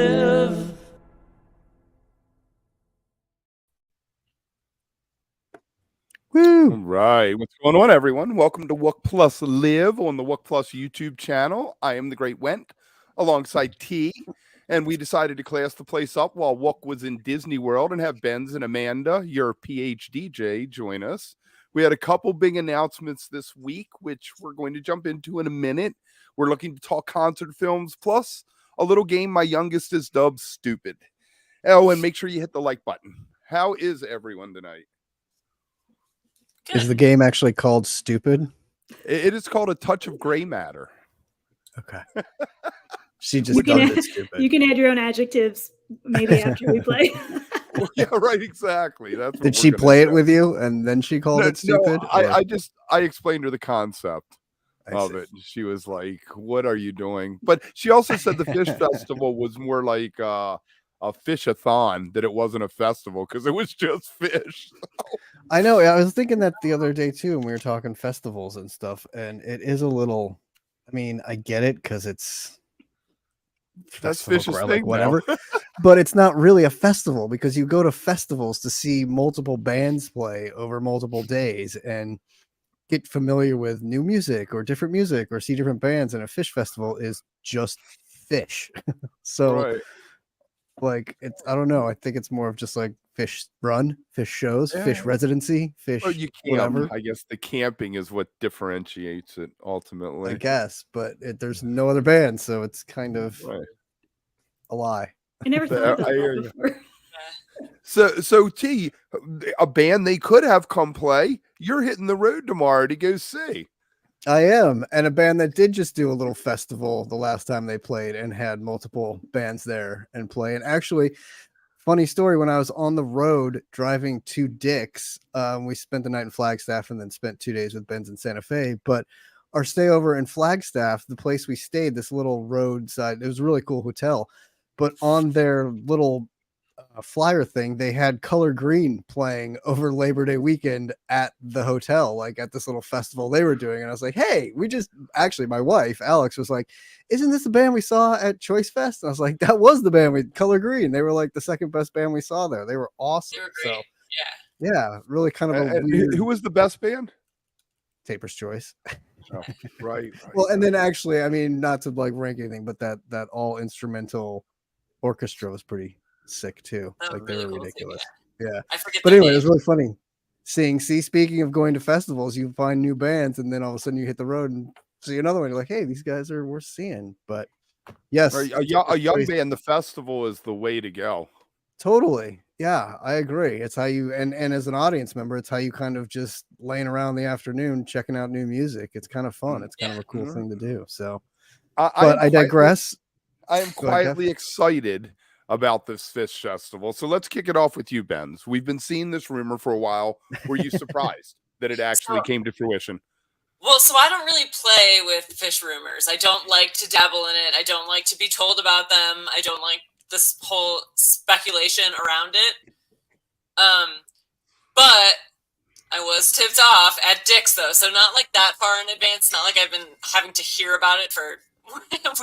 live. Woo! All right. What's going on, everyone? Welcome to wook+live on the wook+ YouTube channel. I am the great Wendt alongside T, and we decided to class the place up while Wook was in Disney World and have Benz and Amanda, your PhDJ, join us. We had a couple big announcements this week, which we're going to jump into in a minute. We're looking to talk concert films, plus a little game my youngest is dubbed Stupid. Oh, and make sure you hit the like button. How is everyone tonight? Good. Is the game actually called Stupid? It is called A Touch of Gray Matter. Okay. She just dubbed it Stupid. You can add your own adjectives maybe after we play. Well, yeah, right, exactly. That's what Did she play it with you and then she called it Stupid? No, I explained her the concept of it. She was like, "What are you doing?" But she also said the Phish Festival was more like a Phish-a-thon, that it wasn't a festival because it was just Phish. I know. I was thinking that the other day too, and we were talking festivals and stuff, and it is a little. I mean, I get it because it's that's Phish's thing, whatever. But it's not really a festival because you go to festivals to see multiple bands play over multiple days and get familiar with new music or different music or see different bands. And a Phish festival is just Phish. So. Right. Like it's, I don't know. I think it's more of just like Phish run, Phish shows, Phish residency, Phish. Well, you whatever. I guess the camping is what differentiates it ultimately. I guess, but there's no other band, so it's kind of a lie. I never thought of that before. So T, a band they could have come play. You're hitting the road tomorrow to go see. I am, and a band that did just do a little festival the last time they played and had multiple bands there and play. And actually, funny story, when I was on the road driving to Dick's, we spent the night in Flagstaff and then spent 2 days with Benz in Santa Fe. But our stay over in Flagstaff, the place we stayed, this little roadside, it was a really cool hotel. But on their little flyer thing, they had Color Green playing over Labor Day weekend at the hotel, like at this little festival they were doing. And I was like, hey, my wife Alex was like, isn't this the band we saw at Choice Fest? And I was like, that was the band with Color Green. They were like the second best band we saw there. They were awesome. They were great. So yeah, really kind of a weird. Who was the best band? Taper's Choice. Oh, right. Well, and then actually, I mean, not to like rank anything, but that all instrumental orchestra was pretty sick too. Like really they were ridiculous. Yeah. But anyway, it was really funny speaking of going to festivals, you find new bands and then all of a sudden you hit the road and see another one. You're like, hey, these guys are worth seeing. But yes, a young band, the festival is the way to go. Totally. Yeah, I agree. It's how you and as an audience member, it's how you kind of just laying around the afternoon checking out new music. It's kind of fun. It's kind of a cool thing to do. So I digress. I am quietly excited about this Phish festival. So let's kick it off with you, Benz. We've been seeing this rumor for a while. Were you surprised that it actually came to fruition? Well, so I don't really play with Phish rumors. I don't like to dabble in it. I don't like to be told about them. I don't like this whole speculation around it. But I was tipped off at Dick's, though. So not like that far in advance. Not like I've been having to hear about it for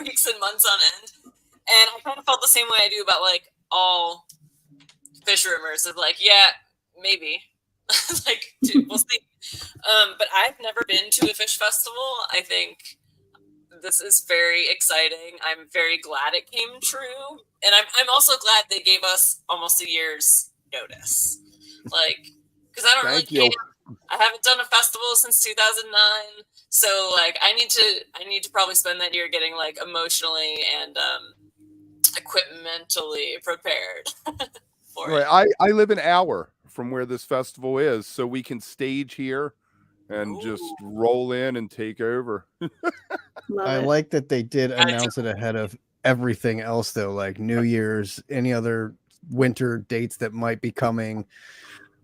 weeks and months on end. And I kind of felt the same way I do about like all Phish rumors of like, yeah, maybe, like we'll see. But I've never been to a Phish festival. I think this is very exciting. I'm very glad it came true, and I'm also glad they gave us almost a year's notice. Like, because I don't really. I haven't done a festival since 2009, so like I need to probably spend that year getting like emotionally and equipmentally prepared for it. I live an hour from where this festival is, so we can stage here and just roll in and take over. I like that they did announce it ahead of everything else, though, like New Year's, any other winter dates that might be coming,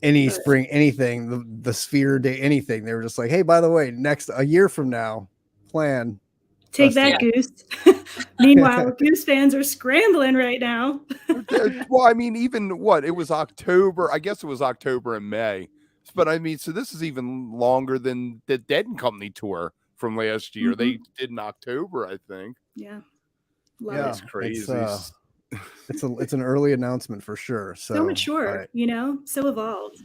any spring, anything, the Sphere Day, anything. They were just like, hey, by the way, a year from now, plan. Take that, Goose. Meanwhile, Goose fans are scrambling right now. Well, I mean, it was October. I guess it was October and May. But I mean, so this is even longer than the Dead & Company tour from last year. Mm-hmm. They did in October, I think. Yeah. It's crazy. it's an early announcement for sure. So mature, so evolved.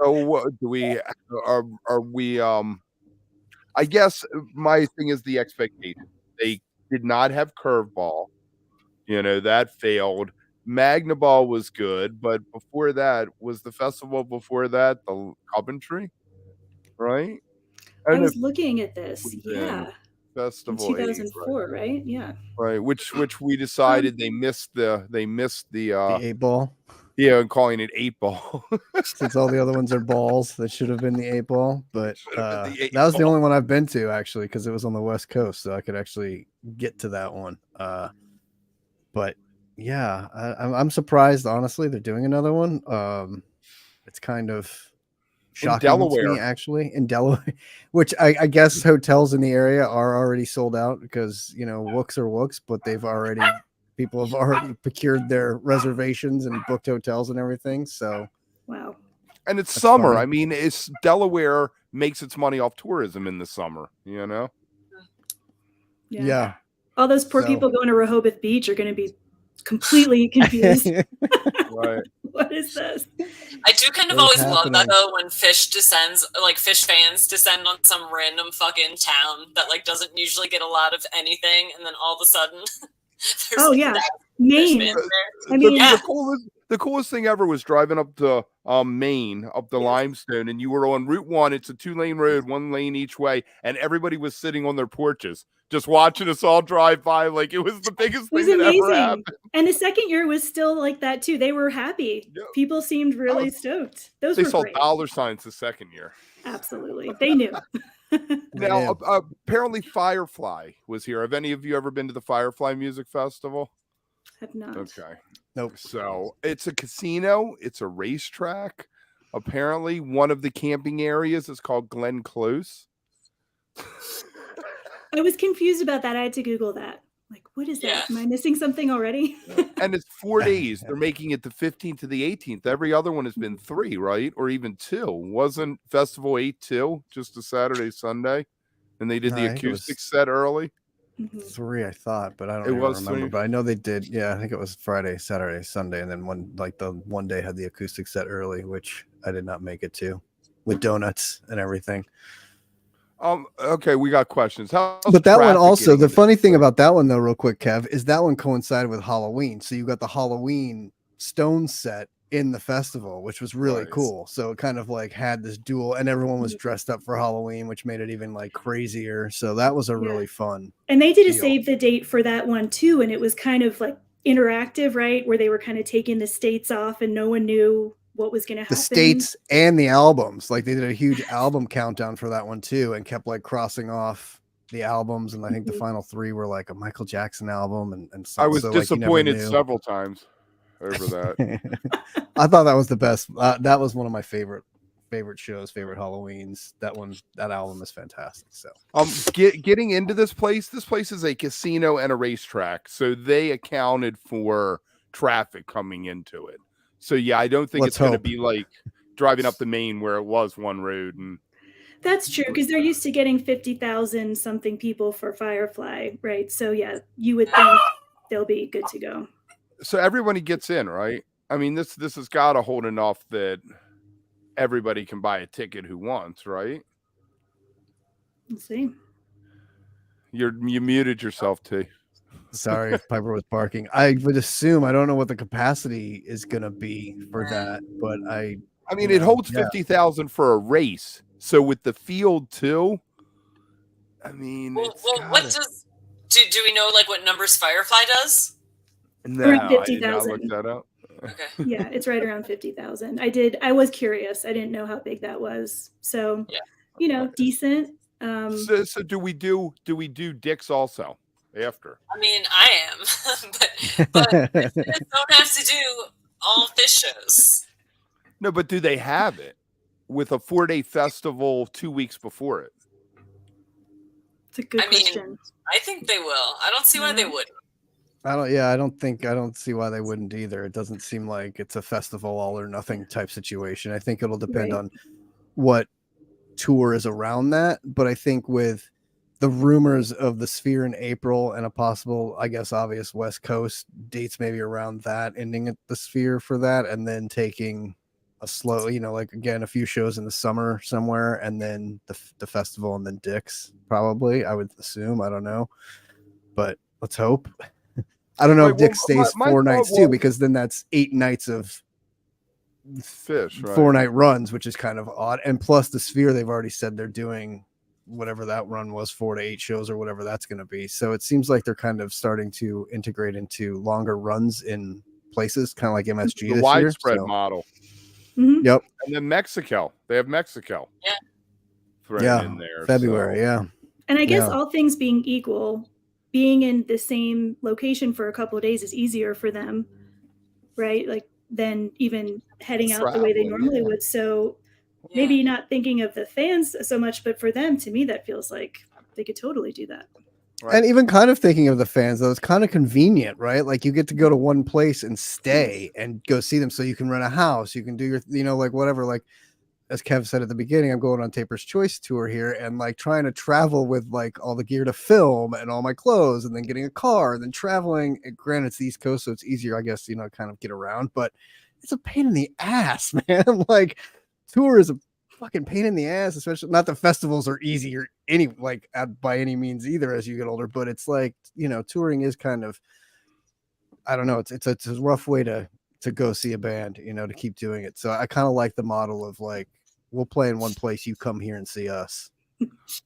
So what do we are we I guess my thing is the expectation. They did not have curveball. That failed. Magnaball was good, but before that was the festival before that the Coventry, right? I was looking at this. Yeah. Festival in 2004, right? Yeah. Right, which we decided they missed the 8 ball. Yeah, and calling it 8 ball. Since all the other ones are balls, that should have been the 8 ball. But the that was the only one I've been to actually, because it was on the West Coast, so I could actually get to that one. But yeah, I'm surprised. Honestly, they're doing another one. It's kind of shocking to me, actually, in Delaware, which I guess hotels in the area are already sold out because wooks are wooks, but people have already procured their reservations and booked hotels and everything. So wow. And it's summer. Funny. I mean, it's Delaware makes its money off tourism in the summer, Yeah. All those poor people going to Rehoboth Beach are going to be completely confused. Right. What is this? I do kind of always love that though when Phish descends, like Phish fans descend on some random fucking town that like doesn't usually get a lot of anything, and then all of a sudden, Maine. I mean, the coolest thing ever was driving up to Maine, up the Limestone, and you were on Route 1. It's a 2-lane road, 1 lane each way, and everybody was sitting on their porches just watching us all drive by like it was the biggest thing that ever happened. And the second year was still like that too. They were happy. Yeah. People seemed really stoked. They saw dollar signs the second year. Absolutely. They knew. Now, apparently Firefly was here. Have any of you ever been to the Firefly Music Festival? Have not. Okay. Nope. So it's a casino. It's a racetrack. Apparently, one of the camping areas is called Glen Close. I was confused about that. I had to Google that. Like, what is that? Am I missing something already? And it's 4 days. They're making it the 15th to the 18th. Every other one has been 3, right? Or even 2. Wasn't Festival 8 2? Just a Saturday, Sunday? And they did the acoustic set early? 3, I thought, but I don't remember. 3. But I know they did. Yeah, I think it was Friday, Saturday, Sunday. And then one day had the acoustic set early, which I did not make it to, with donuts and everything. Okay, we got questions. But that one also, the funny thing about that one though, real quick, Kev, is that one coincided with Halloween. So you got the Halloween stone set in the festival, which was really cool. So it kind of like had this dual, and everyone was dressed up for Halloween, which made it even like crazier. So that was a really fun. And they did a save the date for that one too, and it was kind of like interactive, right? Where they were kind of taking the states off, and no one knew what was going to happen. The states and the albums, like they did a huge album countdown for that one too, and kept like crossing off the albums. And I think the final 3 were like a Michael Jackson album and I was disappointed several times over that. I thought that was the best. That was one of my favorite shows, favorite Halloweens. That album is fantastic. So getting into this place is a casino and a racetrack, so they accounted for traffic coming into it. So yeah, I don't think it's going to be like driving up the Main where it was one road. And that's true, because they're used to getting 50,000 something people for Firefly, right? So yeah, you would think they'll be good to go. So everybody gets in, right? I mean, this has got to hold enough that everybody can buy a ticket who wants, right? Let's see. You muted yourself, T. Sorry if Piper was barking. I would assume, I don't know what the capacity is going to be for that, but I mean, it holds 50,000 for a race. So with the field too, I mean, what does do we know like what numbers Firefly does? No, around 50,000. I looked that up. Okay. Yeah, it's right around 50,000. I was curious. I didn't know how big that was. So, decent. So do we do Dick's also? After. I mean, I am, but don't have to do all Phish shows. No, but do they have it with a 4-day festival 2 weeks before it? It's a good question. I think they will. I don't see why they wouldn't. I don't see why they wouldn't either. It doesn't seem like it's a festival all or nothing type situation. I think it'll depend on what tour is around that. But I think with the rumors of the Sphere in April and a possible, I guess, obvious West Coast dates maybe around that, ending at the Sphere for that, and then taking a slow, like again, a few shows in the summer somewhere, and then the festival, and then Dick's probably, I would assume. I don't know, but let's hope. I don't know if Dick's stays my 4 nights thought too, was- because then that's 8 nights of Phish, right? 4-night runs, which is kind of odd. And plus the Sphere, they've already said they're doing whatever that run was, 4 to 8 shows or whatever that's going to be. So it seems like they're kind of starting to integrate into longer runs in places, kind of like MSG The this widespread year. So, model. yep. And then Mexico. They have Mexico. Yeah. Thrown in there. February, so. yeah. And I guess Yeah. all things being equal, being in the same location for a couple of days is easier for them, right? Like than even heading out the way they Traveling, normally yeah. would. So maybe you're not thinking of the fans so much, but for them, to me, that feels like they could totally do that. Right. And even kind of thinking of the fans, though, it's kind of convenient, right? Like you get to go to one place and stay and go see them. So you can rent a house, you can do your, like whatever, like as Kev said at the beginning, I'm going on Taper's Choice tour here, and like trying to travel with like all the gear to film and all my clothes, and then getting a car, and then traveling. And granted, it's the East Coast, so it's easier, I guess, kind of get around, but it's a pain in the ass, man. Like tour is a fucking pain in the ass, especially not that festivals are easier by any means either as you get older, but it's like, touring is kind of, I don't know, it's a rough way to go see a band, to keep doing it. So I kind of like the model of like, we'll play in one place, you come here and see us.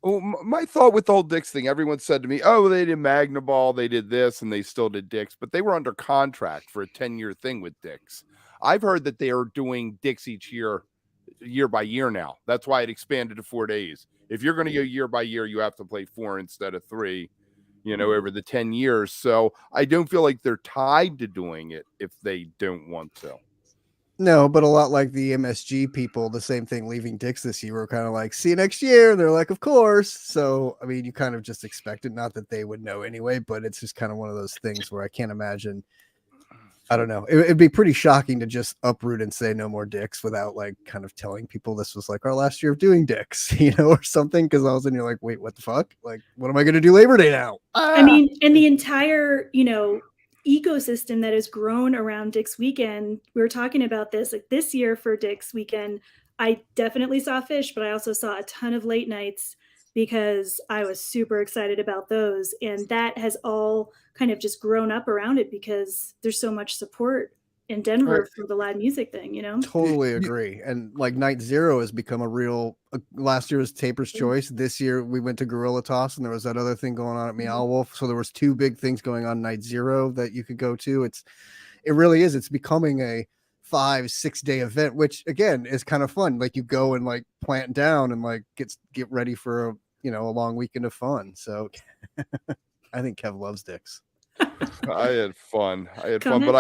Well, my thought with the whole Dick's thing, everyone said to me, oh, they did Magnaball, they did this, and they still did Dick's, but they were under contract for a 10-year thing with Dick's. I've heard that they are doing Dick's each year by year now. That's why it expanded to 4 days. If you're going to go year by year, you have to play 4 instead of 3, over the 10 years. So I don't feel like they're tied to doing it if they don't want to. No, but a lot like the MSG people, the same thing leaving Dick's this year, were kind of like, see you next year. And they're like, of course. So, I mean, you kind of just expect it. Not that they would know anyway, but it's just kind of one of those things where I can't imagine. I don't know. It'd be pretty shocking to just uproot and say no more Dick's without like kind of telling people this was like our last year of doing Dick's, or something. Cause all of a sudden you're like, wait, what the fuck? Like, what am I going to do Labor Day now? I mean, and the entire, ecosystem that has grown around Dick's Weekend. We were talking about this, like this year for Dick's Weekend, I definitely saw Phish, but I also saw a ton of late nights because I was super excited about those. And that has all kind of just grown up around it because there's so much support in Denver for the live music thing, Totally agree. And like Night Zero has become a real, last year was Taper's Choice. This year we went to Gorilla Toss, and there was that other thing going on at Meow Wolf. So there was 2 big things going on Night Zero that you could go to. It really is. It's becoming a 5-6 day event, which again is kind of fun. Like you go and like plant down and like get ready for a long weekend of fun. So I think Kev loves Dick's. I had fun, but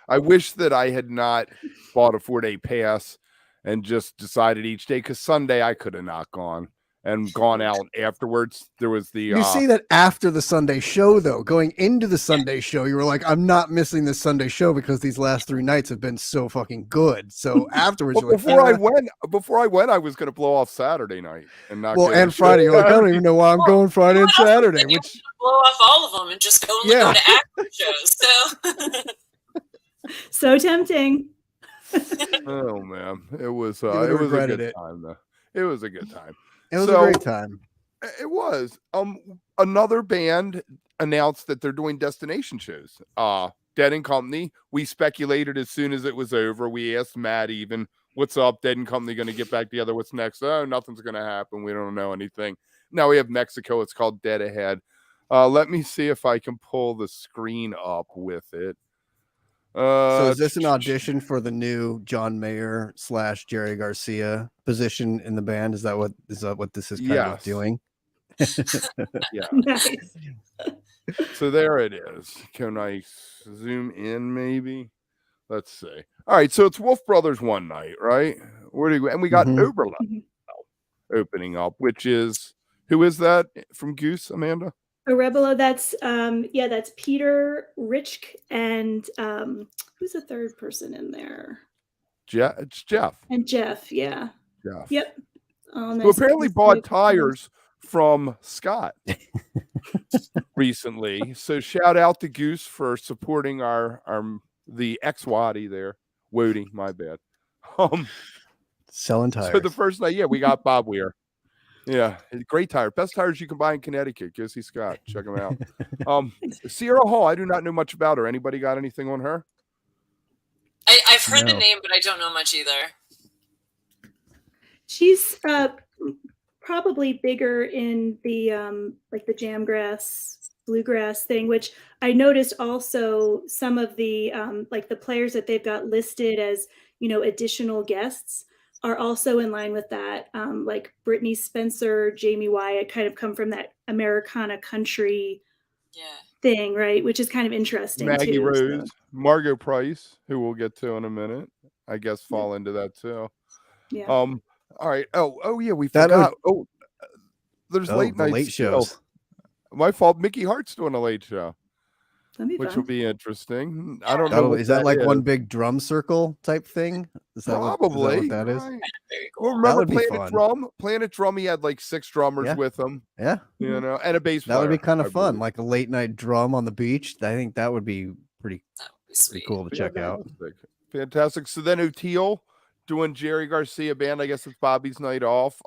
I wish that I had not bought a 4-day pass and just decided each day, because Sunday I could have not gone and gone out afterwards. There was you see that after the Sunday show, though, going into the Sunday show, you were like, I'm not missing this Sunday show because these last 3 nights have been so fucking good. So afterwards, well, before I went, I was going to blow off Saturday night and not. Well, and Friday, you're like, I don't even know why I'm going Friday and Saturday. Which blow off all of them and just go go to actor shows. So tempting. Oh man, it was a good time though. It was a good time. It was a great time. It was. Another band announced that they're doing destination shows. Dead and Company. We speculated as soon as it was over. We asked Matt even, what's up? Dead and Company going to get back together? What's next? Oh, nothing's going to happen. We don't know anything. Now we have Mexico. It's called Dead Ahead. Let me see if I can pull the screen up with it. So is this an audition for the new John Mayer / Jerry Garcia position in the band? Is that what this is kind of doing? Yeah. Nice. So there it is. Can I zoom in maybe? Let's see. All right. So it's Wolf Brothers one night, right? And we got Oberlin opening up, which is, who is that from Goose, Amanda? Orebelo, that's Peter Richk and who's the third person in there? It's Jeff. And Jeff, yeah. Jeff. Yep. Who apparently bought tires from Scott recently. So shout out to Goose for supporting the ex-Waddy there. Wody, my bad. Selling tires. So the first night, we got Bob Weir. Yeah, great tire. Best tires you can buy in Connecticut. Go see Scott. Check him out. Sierra Hall, I do not know much about her. Anybody got anything on her? I've heard the name, but I don't know much either. She's probably bigger in the like the jamgrass, bluegrass thing, which I noticed also some of the like the players that they've got listed as, you know, additional guests are also in line with that. Like Brittany Spencer, Jamie Wyatt kind of come from that Americana country thing, right? Which is kind of interesting. Maggie too, Rose, Margot Price, who we'll get to in a minute, I guess fall into that too. Yeah. All right. Oh yeah, we forgot. There's late shows. My fault. Mickey Hart's doing a late show, which will be interesting. I don't know. Is that like one big drum circle type thing? Is that probably what that is? Very cool. Well, remember Planet Drum? He had like 6 drummers with him. Yeah. You know, and a bass player. That would be kind of fun, like a late night drum on the beach. I think that would be pretty cool to check out. Fantastic. So then O'Teal doing Jerry Garcia band. I guess it's Bobby's night off.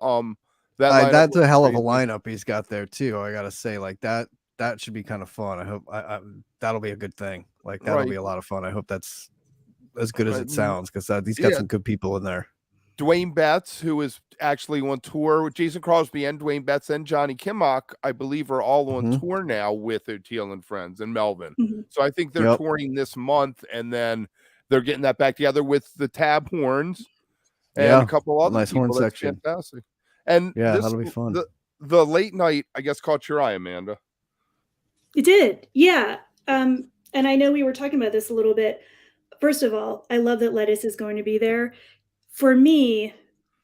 That's a hell of a lineup he's got there too. I gotta say, like that should be kind of fun. I hope that'll be a good thing. Like that'll be a lot of fun. I hope that's as good as it sounds, because he's got some good people in there. Dwayne Betts, who is actually on tour with Jason Crosby and Dwayne Betts and Johnny Kimmock, I believe, are all on tour now with O'Teal and Friends in Melbourne. So I think they're touring this month, and then they're getting that back together with the Tab Horns and a couple other nice people. horn section. Fantastic. And that'll be fun. The late night, I guess, caught your eye, Amanda. It did. Yeah. And I know we were talking about this a little bit. First of all, I love that Lettuce is going to be there. For me,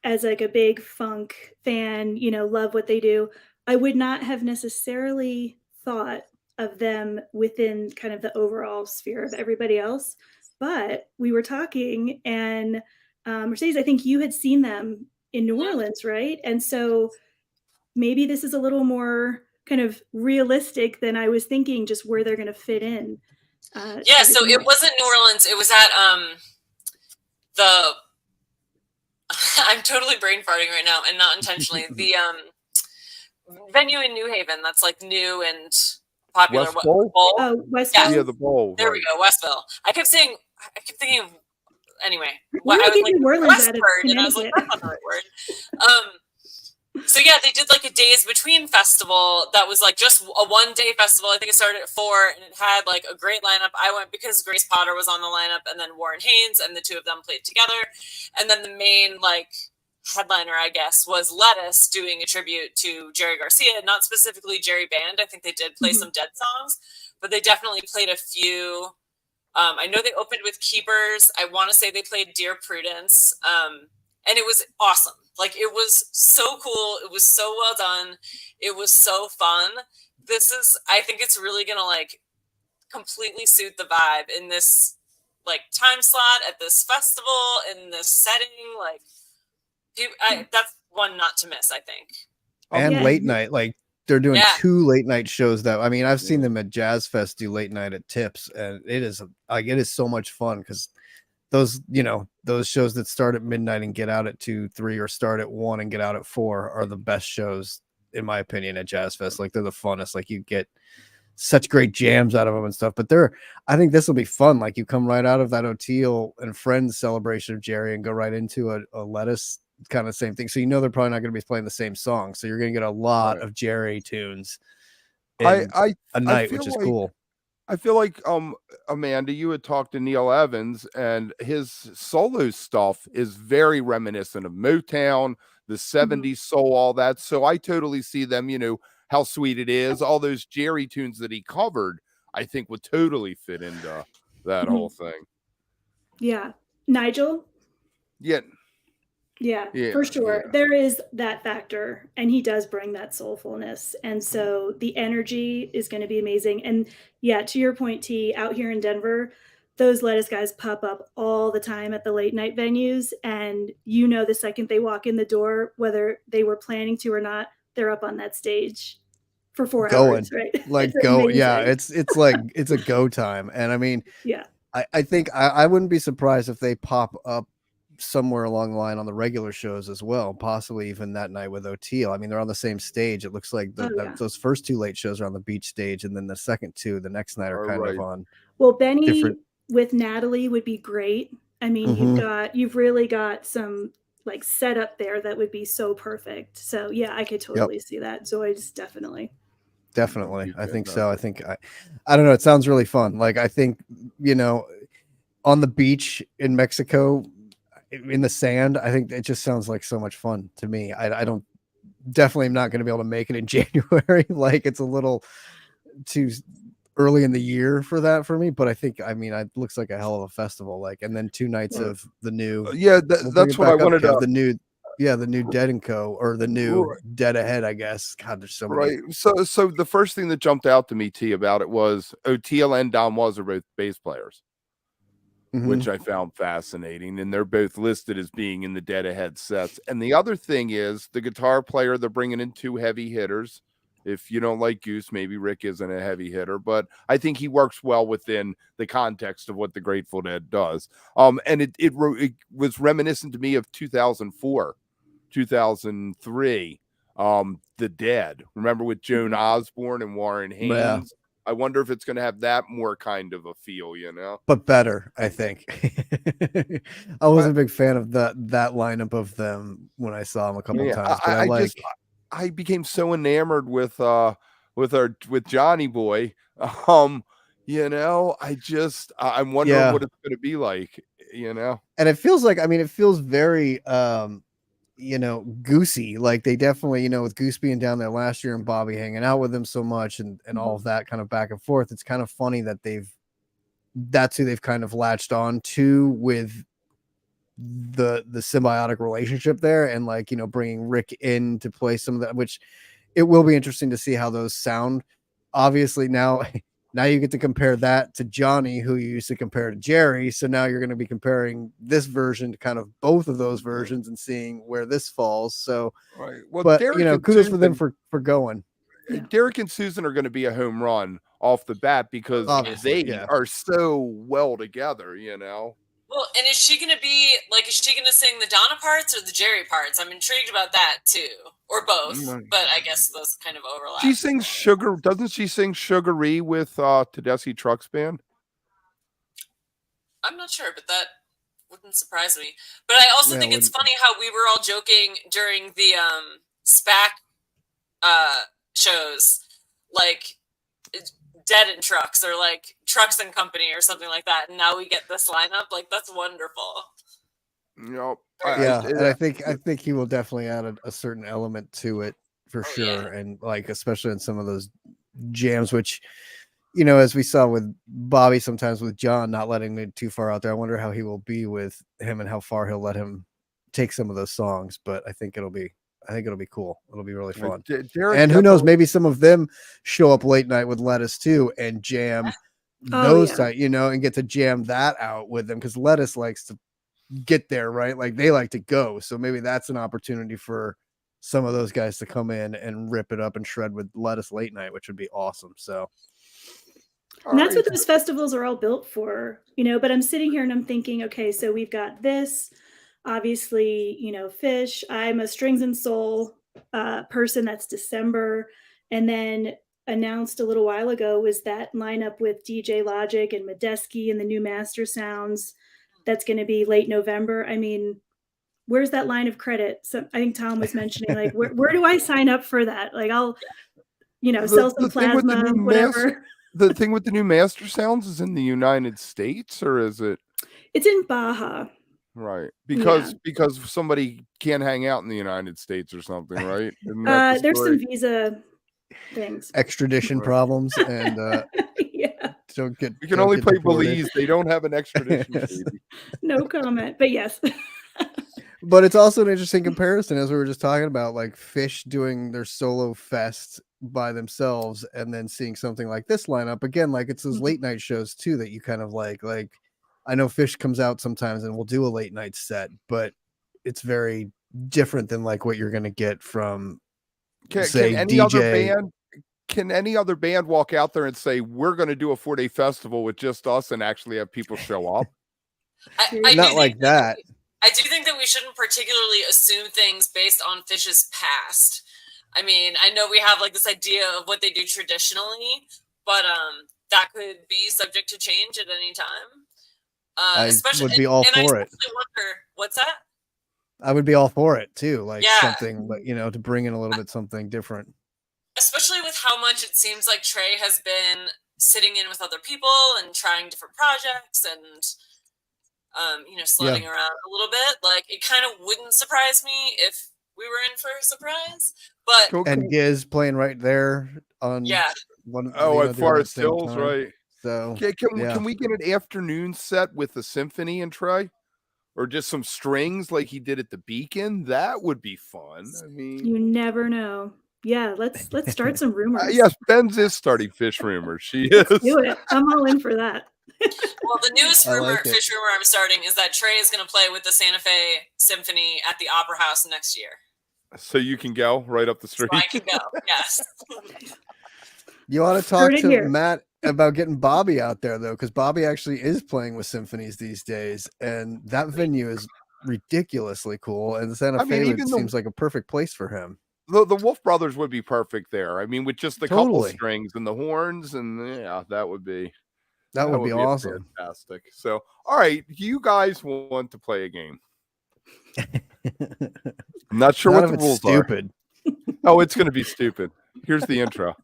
as like a big funk fan, you know, love what they do, I would not have necessarily thought of them within kind of the overall sphere of everybody else. But we were talking, and Mercedes, I think you had seen them in New Orleans, right? And so maybe this is a little more kind of realistic than I was thinking, just where they're going to fit in. So it wasn't New Orleans. It was at the I'm totally brain farting right now, and not intentionally. The venue in New Haven that's like new and popular. West Bowl? Oh, Westville? Yeah, the Bowl. There we go, Westville. I kept thinking of, anyway. I was like, New Orleans and I was like, that's not the right word. So yeah, they did like a Days Between festival that was like just a 1-day festival. I think it started at 4, and it had like a great lineup. I went because Grace Potter was on the lineup, and then Warren Haynes, and the two of them played together. And then the main like headliner, I guess, was Lettuce doing a tribute to Jerry Garcia, not specifically Jerry Band. I think they did play some Dead songs, but they definitely played a few. I know they opened with Keepers. I want to say they played Dear Prudence. And it was awesome. Like, it was so cool. It was so well done. It was so fun. I think it's really going to, like, completely suit the vibe in this, like, time slot at this festival, in this setting. Like, that's one not to miss, I think. And late night. Like, they're doing 2 late night shows that, I mean, I've seen them at Jazz Fest do late night at Tips, and it is so much fun, because those shows that start at midnight and get out at 2, 3, or start at 1 and get out at 4 are the best shows, in my opinion, at Jazz Fest. Like, they're the funnest. Like, you get such great jams out of them and stuff. But I think this will be fun. Like, you come right out of that O'Teal and Friends celebration of Jerry and go right into a Lettuce kind of same thing. So they're probably not going to be playing the same song. So you're going to get a lot of Jerry tunes in a night, which is cool. I feel like, Amanda, you had talked to Neil Evans, and his solo stuff is very reminiscent of Motown, the 70s soul, all that. So I totally see them, How Sweet It Is, all those Jerry tunes that he covered, I think would totally fit into that whole thing. Yeah. Nigel? Yeah, for sure. Yeah. There is that factor, and he does bring that soulfulness. And so the energy is going to be amazing. And yeah, to your point, T, out here in Denver, those Lettuce guys pop up all the time at the late night venues. And the second they walk in the door, whether they were planning to or not, they're up on that stage for 4 Going, hours, right? like It's go, yeah, amazing. it's like it's a go time. And I mean, Yeah. I think I wouldn't be surprised if they pop up somewhere along the line on the regular shows as well, possibly even that night with O'Teal. I mean, they're on the same stage. It looks like Oh, yeah. those first 2 late shows are on the beach stage, and then the second 2 the next night are All kind of right. on Well, Benny different. with Natalie would be great. I mean, you've really got some like setup there that would be so perfect. So yeah, I could totally see that. Zoids definitely. Definitely. I think so. I think I don't know. It sounds really fun. Like, I think, you know, on the beach in Mexico, in the sand, I think it just sounds like so much fun to me. I don't definitely am not going to be able to make it in January. Like, it's a little too early in the year for that for me. But I think, I mean, it looks like a hell of a festival. Like, and then 2 nights of the new. Yeah, we'll bring that's it what I back up, wanted Kev, to. the new Dead and Co. or the new Dead Ahead, I guess. God, there's so many. Right. So the first thing that jumped out to me, T, about it was O'Teal and Don Was are both bass players, which I found fascinating. And they're both listed as being in the Dead Ahead sets. And the other thing is the guitar player, they're bringing in 2 heavy hitters. If you don't like Goose, maybe Rick isn't a heavy hitter, but I think he works well within the context of what the Grateful Dead does. And it was reminiscent to me of 2004, 2003. The Dead, remember, with Joan Osborne and Warren Haynes. Yeah. I wonder if it's going to have that more kind of a feel, you know, but better, I think. I wasn't a big fan of that lineup of them when I saw them a couple times, but I became so enamored with Johnny Boy. You know, I'm wondering what it's going to be like, you know. And it feels like, I mean, it feels very you know, Goosey. Like, they definitely, you know, with Goose being down there last year and Bobby hanging out with them so much and all of that kind of back and forth, it's kind of funny that that's who they've kind of latched on to with the symbiotic relationship there, and, like, you know, bringing Rick in to play some of that, which it will be interesting to see how those sound. Obviously now you get to compare that to Johnny, who you used to compare to Jerry. So now you're going to be comparing this version to kind of both of those versions and seeing where this falls. So, right. Well, but Derek, you know, kudos for them for going. Derek and Susan are going to be a home run off the bat because they are so well together, you know. Well, and is she going to be like, is she going to sing the Donna parts or the Jerry parts? I'm intrigued about that too, or both. But I guess those kind of overlap. She sings Sugar, doesn't she sing Sugaree with Tedeschi Trucks Band? I'm not sure, but that wouldn't surprise me. But I also think it's funny how we were all joking during the SPAC shows, like Dead and Trucks, or like Trucks and Company or something like that, and now we get this lineup. Like, that's wonderful. Yep. And I think he will definitely add a certain element to it for sure. Yeah. And, like, especially in some of those jams, which, you know, as we saw with Bobby, sometimes with John not letting it too far out there, I wonder how he will be with him and how far he'll let him take some of those songs. But I think it'll be cool. It'll be really fun. And who knows, maybe some of them show up late night with Lettuce too and jam those, you know, and get to jam that out with them, because Lettuce likes to get there, right? Like, they like to go. So maybe that's an opportunity for some of those guys to come in and rip it up and shred with Lettuce late night, which would be awesome. So, and that's what those festivals are all built for, you know. But I'm sitting here and I'm thinking, okay, so we've got this. Obviously, you know, Phish. I'm a Strings and Soul person. That's December. And then announced a little while ago was that lineup with DJ Logic and Medeski and the new Master Sounds. That's going to be late November. I mean, where's that line of credit? So I think Tom was mentioning, like, where do I sign up for that? Like, I'll, you know, sell some plasma, whatever. The thing with the new Master Sounds is in the United States, or is it? It's in Baja. Right, because somebody can't hang out in the United States or something, right? There's some visa things, extradition problems, and don't get. We can only play Belize. They don't have an extradition. No comment, but yes. But it's also an interesting comparison, as we were just talking about, like Phish doing their solo fest by themselves, and then seeing something like this lineup again. Like, it's those late night shows too that you kind of like. I know Phish comes out sometimes and will do a late night set, but it's very different than like what you're going to get from say Can any DJ. other band? Can any other band walk out there and say we're going to do a 4-day festival with just us and actually have people show up? Not like that. I do think that we shouldn't particularly assume things based on Phish's past. I mean, I know we have like this idea of what they do traditionally, but that could be subject to change at any time. I would be all for it. What's that? I would be all for it too. Like something, to bring in a little bit something different. Especially with how much it seems like Trey has been sitting in with other people and trying different projects and, sledding around a little bit. Like, it kind of wouldn't surprise me if we were in for a surprise. But and Giz playing right there on one. At Forest Hills, time. Right? So can we get an afternoon set with the symphony and Trey, or just some strings like he did at the Beacon? That would be fun. I mean, you never know. Yeah, let's start some rumors. Yes, Benz is starting Phish rumors. She is. Let's do it. I'm all in for that. Well, the newest Phish rumor I'm starting is that Trey is going to play with the Santa Fe Symphony at the Opera House next year. So you can go right up the street. So I can go. Yes. You ought to talk to Matt about getting Bobby out there though, because Bobby actually is playing with symphonies these days, and that venue is ridiculously cool. And Santa Fe seems like a perfect place for him. The Wolf Brothers would be perfect there. I mean, with just the couple strings and the horns, and that would be awesome. Fantastic. So, all right, you guys want to play a game? I'm not sure what the rules are. Oh, it's going to be stupid. Here's the intro.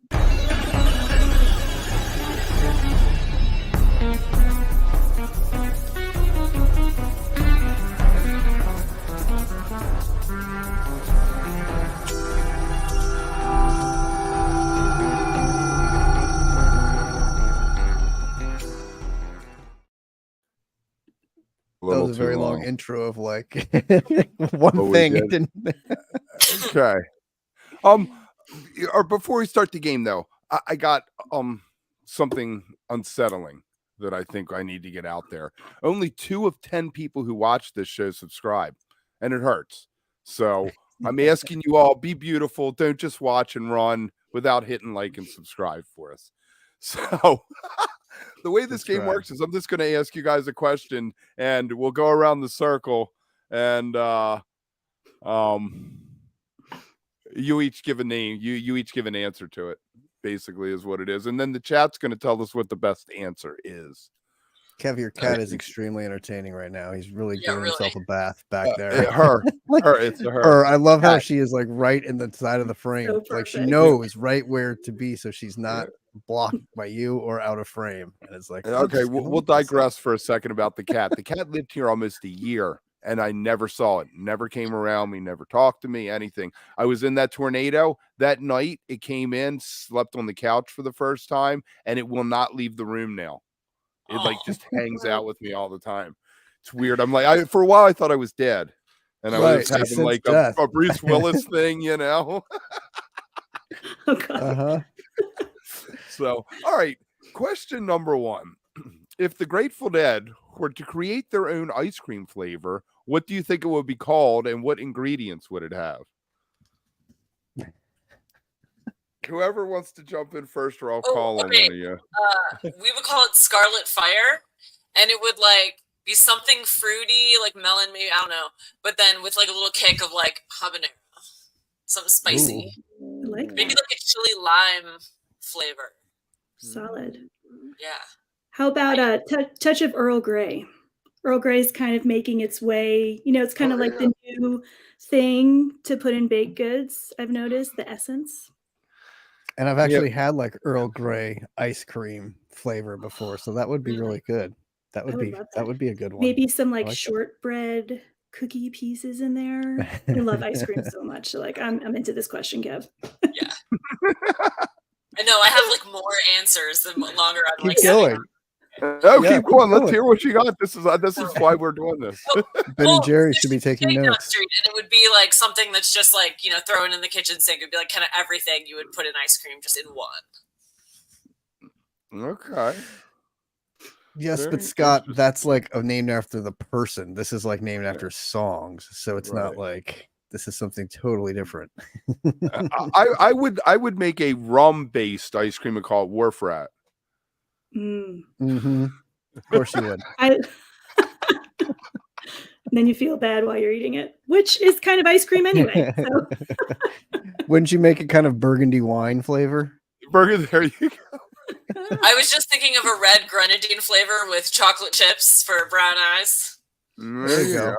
That was a very long intro of like one thing. It didn't. Okay. Or before we start the game, though, I got something unsettling that I think I need to get out there. Only 2 of 10 people who watch this show subscribe, and it hurts. So I'm asking you all, be beautiful. Don't just watch and run without hitting like and subscribe for us. So the way this game works is I'm just going to ask you guys a question, and we'll go around the circle, and you each give a name. You each give an answer to it, basically, is what it is. And then the chat's going to tell us what the best answer is. Kev, your cat is extremely entertaining right now. He's really giving himself a bath back there. It's her. I love how she is like right in the side of the frame. So like she knows right where to be, so she's not blocked by you or out of frame. And it's like, okay, we'll digress for a second about the cat. The cat lived here almost a year, and I never saw it. Never came around me, never talked to me, anything. I was in that tornado that night. It came in, slept on the couch for the first time, and it will not leave the room now. It like just hangs out with me all the time. It's weird. I'm like, for a while I thought I was dead, and I was having like a Bruce Willis thing, Oh God. So, all right. Question number 1: if the Grateful Dead were to create their own ice cream flavor, what do you think it would be called, and what ingredients would it have? Whoever wants to jump in first, or I'll call on one of you. We would call it Scarlet Fire, and it would like be something fruity, like melon, maybe, I don't know, but then with like a little kick of like habanero, something spicy. I like that. Maybe like a chili lime flavor. Solid. Yeah. How about a touch of Earl Grey? Earl Grey is kind of making its way. It's kind of like the new thing to put in baked goods. I've noticed the essence. And I've actually had like Earl Grey ice cream flavor before, so that would be really good. That would be a good one. Maybe some like shortbread cookie pieces in there. I love ice cream so much. So like I'm into this question, Kev. Yeah. I know I have like more answers the longer I'm keep going. Keep going. Let's hear what you got. This is why we're doing this. Ben and Jerry should be taking notes. Street, and it would be like something that's just like, thrown in the kitchen sink. It'd be like kind of everything you would put in ice cream just in one. Okay. Yes, but Scott, that's like named after the person. This is like named after songs, so it's not like this is something totally different. I would make a rum based ice cream and call it Wharf Rat. Mm-hmm. Of course you would. Then you feel bad while you're eating it, which is kind of ice cream anyway. So. Wouldn't you make it kind of burgundy wine flavor? Burger, there you go. I was just thinking of a red grenadine flavor with chocolate chips for brown eyes. There you go.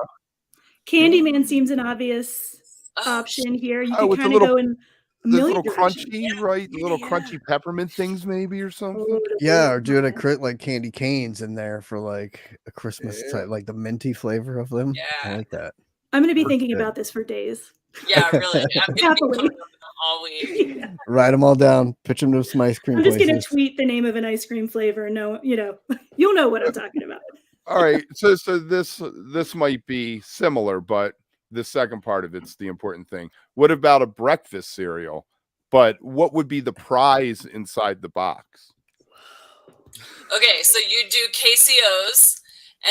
Candyman seems an obvious option here. You could with kind of go in a the million little directions. crunchy, right? Little crunchy peppermint things, maybe, or something. Yeah, or doing like candy canes in there for like a Christmas type, like the minty flavor of them. Yeah. I like that. I'm going to be thinking about this for days. Yeah, really. I'm going to be coming up with them all week. Yeah. Write them all down. Pitch them to some ice cream I'm just places. going to tweet the name of an ice cream flavor. No, you'll know what I'm talking about. All right, so this might be similar, but the second part of it's the important thing. What about a breakfast cereal? But what would be the prize inside the box? Okay, so you do KCOs,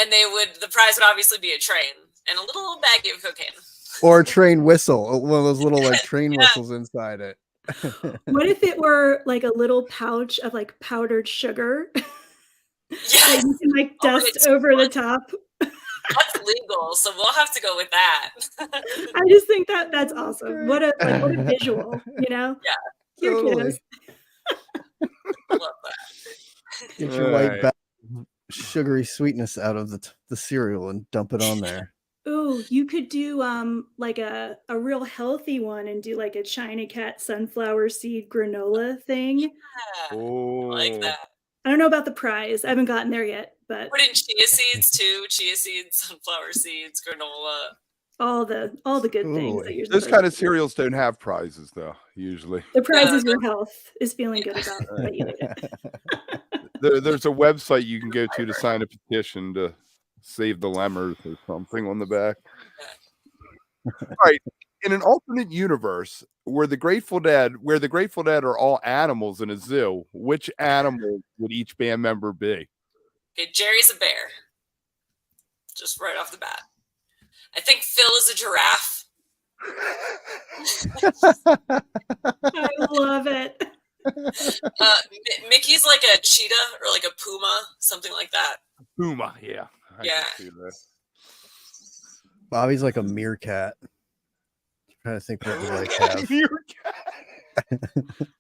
and the prize would obviously be a train and a little baggie of cocaine. Or a train whistle, one of those little like train whistles inside it. What if it were like a little pouch of like powdered sugar? Yes. That you can like dust over the top. That's legal, so we'll have to go with that. I just think that's awesome. What a visual, Yeah, Here, totally. kiddos. I love that. Get your white sugary sweetness out of the cereal and dump it on there. Ooh, you could do like a real healthy one and do like a China Cat sunflower seed granola thing. Yeah, I like that. I don't know about the prize. I haven't gotten there yet, but Put in chia seeds too. Chia seeds, sunflower seeds, granola. all the good things that you're Those supposed kind to of cereals don't have prizes, though. Usually, The prize is your health, is feeling good about what you ate. there's a website you can go to sign a petition to save the lemurs or something on the back. All right. In an alternate universe where the Grateful Dead are all animals in a zoo, which animal would each band member be? Okay, Jerry's a bear. Just right off the bat. I think Phil is a giraffe. I love it. Mickey's like a cheetah or like a puma, something like that. Puma, yeah. I Yeah. can see that. Bobby's like a meerkat. I'm trying to think what we like have.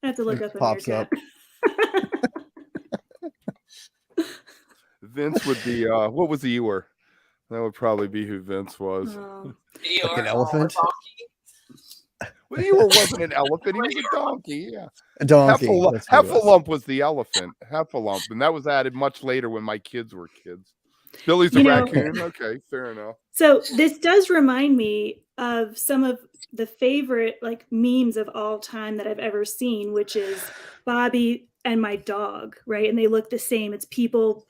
I have to look up a Pops meerkat. Vince would be what was Eeyore? That would probably be who Vince was. Oh. Like an elephant? Well, Eeyore wasn't an elephant, he was a donkey, yeah. A donkey. Heffalump was the elephant. Heffalump, and that was added much later when my kids were kids. Billy's a raccoon. Okay, fair enough. So this does remind me of some of the favorite like memes of all time that I've ever seen, which is Bobby and my dog, right? And they look the same. It's people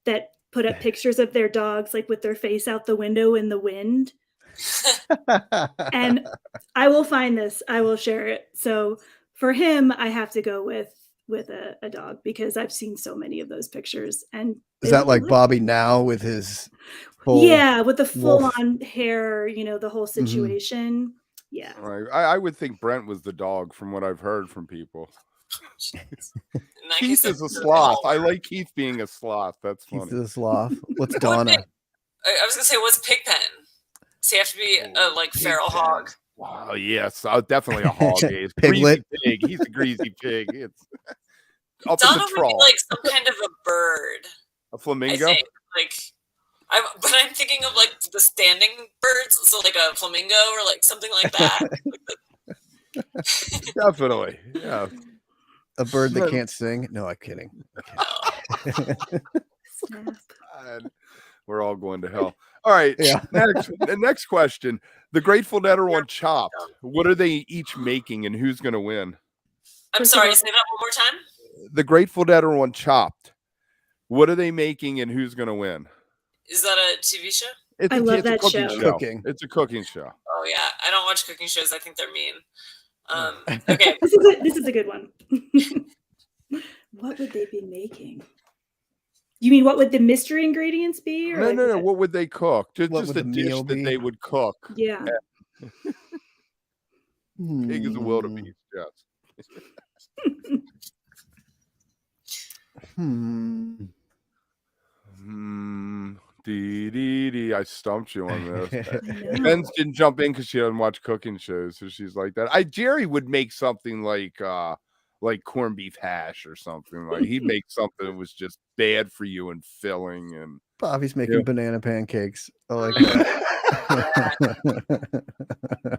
that put up pictures of their dogs like with their face out the window in the wind. And I will find this. I will share it. So for him, I have to go with a dog because I've seen so many of those pictures. And is that like Bobby now with his full with the full-on hair, the whole situation. Mm-hmm. Yeah. Right. I would think Brent was the dog from what I've heard from people. Keith is a sloth. I like Keith being a sloth. That's funny. Keith is a sloth. What's Donna? I was gonna say, what's Pigpen? Does he have to be a feral hog? Wow, yes, definitely a hog. He's Piglet. Pig. He's a greasy pig. It's up Donna in the would trough. be like some kind of a bird. A flamingo. I think. But I'm thinking of like the standing birds, so like a flamingo or like something like that. Definitely, yeah. A bird that can't sing? No, I'm kidding. We're all going to hell. All right. Yeah. Next question. The Grateful Dead are on Chopped. What are they each making, and who's going to win? I'm sorry. Say that one more time. The Grateful Dead are on Chopped. What are they making, and who's going to win? Is that a TV show? I love that show. Cooking. It's a cooking show. Oh yeah, I don't watch cooking shows. I think they're mean. Okay. This is a good one. What would they be making? You mean what would the mystery ingredients be? Or No. What would they cook? Just a dish that be? they would cook. Yeah. Pig is a wildebeest. Yes. I stumped you on this. Benz didn't jump in because she doesn't watch cooking shows, so she's like that. Jerry would make something like corned beef hash or something. Like he'd make something that was just bad for you and filling. And Bobby's making banana pancakes. I like that.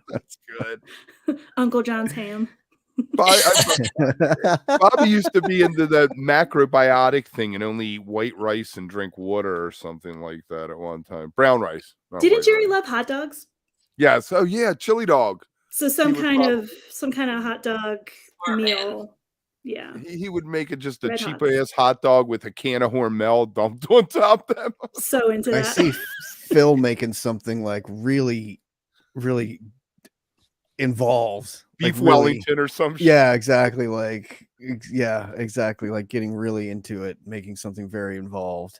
That's good. Uncle John's ham. Bobby used to be into that macrobiotic thing and only eat white rice and drink water or something like that at one time. Brown rice. Didn't Jerry love hot dogs? Yes. Oh yeah, chili dog. So some kind of hot dog meal. Yeah. He would make it just a cheap ass hot dog with a can of Hormel dumped on top of them. So into that. I see Phil making something like really, really involved. Beef Wellington or some shit. Yeah, exactly. Like getting really into it, making something very involved.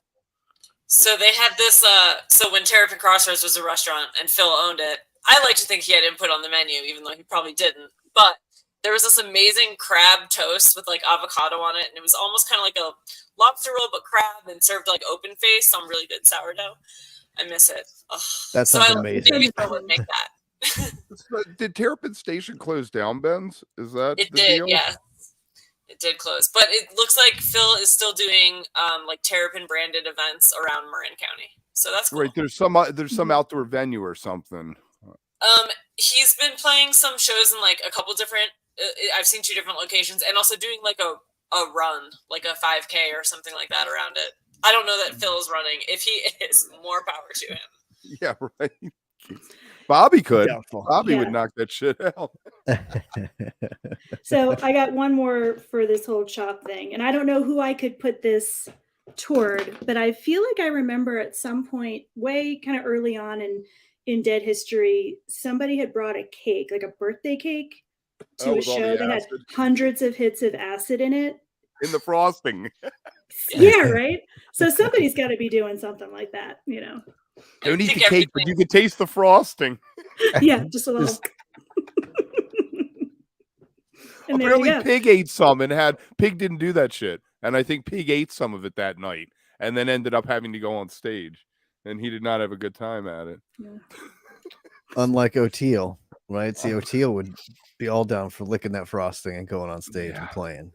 So they had this, so when Terrapin Crossroads was a restaurant and Phil owned it, I like to think he had input on the menu, even though he probably didn't. But there was this amazing crab toast with like avocado on it, and it was almost kind of like a lobster roll, but crab, and served like open face on really good sourdough. I miss it. Ugh. That sounds amazing. Maybe Phil would make that. Did Terrapin Station close down, Benz? Is that it did? Deal? Yeah, it did close, but it looks like Phil is still doing like Terrapin branded events around Marin County, so that's cool. Right. There's some outdoor venue or something. He's been playing some shows in like a couple different. I've seen 2 different locations, and also doing like a run, like a 5K or something like that around it. I don't know that Phil is running. If he is, more power to him. Yeah, right. Bobby could. Doubtful. Bobby would knock that shit out. So I got one more for this whole shop thing, and I don't know who I could put this toward, but I feel like I remember at some point, way kind of early on in Dead history, somebody had brought a cake, like a birthday cake, to a show that had hundreds of hits of acid in it. In the frosting. Yeah, right? So somebody's got to be doing something like that, you know. Don't eat the cake, but you can taste the frosting. Yeah, just a little. Apparently Pig ate some and Pig didn't do that shit. And I think Pig ate some of it that night and then ended up having to go on stage. And he did not have a good time at it. Yeah. Unlike O'Teal, right? See, O'Teal would be all down for licking that frosting and going on stage and playing.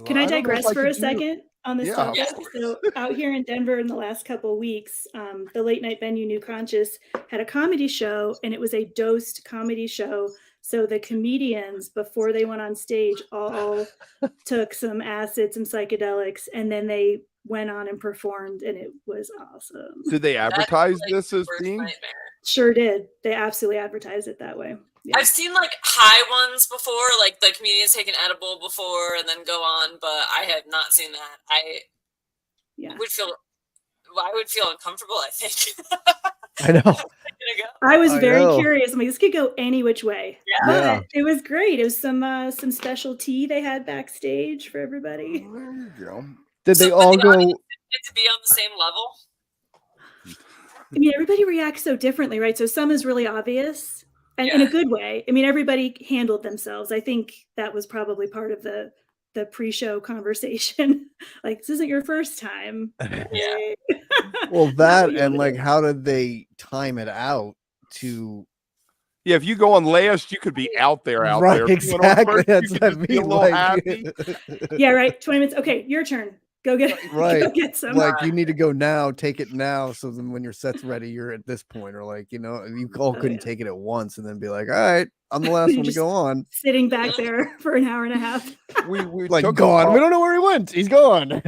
Can I digress for a second on this topic? So out here in Denver in the last couple of weeks, the late night venue New Conscious had a comedy show, and it was a dosed comedy show. So the comedians, before they went on stage, all took some acid, some psychedelics, and then they went on and performed, and it was awesome. Did they advertise this as being? Sure did. They absolutely advertised it that way. Yeah. I've seen like high ones before, like the comedians take an edible before and then go on, but I have not seen that. I would feel uncomfortable, I think. I know. I was very curious. I'm like, this could go any which way. Yeah. It was great. It was some special tea they had backstage for everybody. There you go. Did they all go? Get to be on the same level? I mean, everybody reacts so differently, right? So some is really obvious, and in a good way. I mean, everybody handled themselves. I think that was probably part of the pre-show conversation. Like, this isn't your first time. Yeah. Well, that and like, how did they time it out to? Yeah, if you go on last, you could be out there. Right, exactly. That's what I mean. A little happy. Yeah, right. 20 minutes. Okay, your turn. Go get go get some. Like, you need to go now. Take it now. So then, when your set's ready, you're at this point. Or like, you know, you all couldn't take it at once and then be like, all right, I'm the last one to go on. Sitting back there for an hour and a half. we like gone. We don't know where he went. He's gone.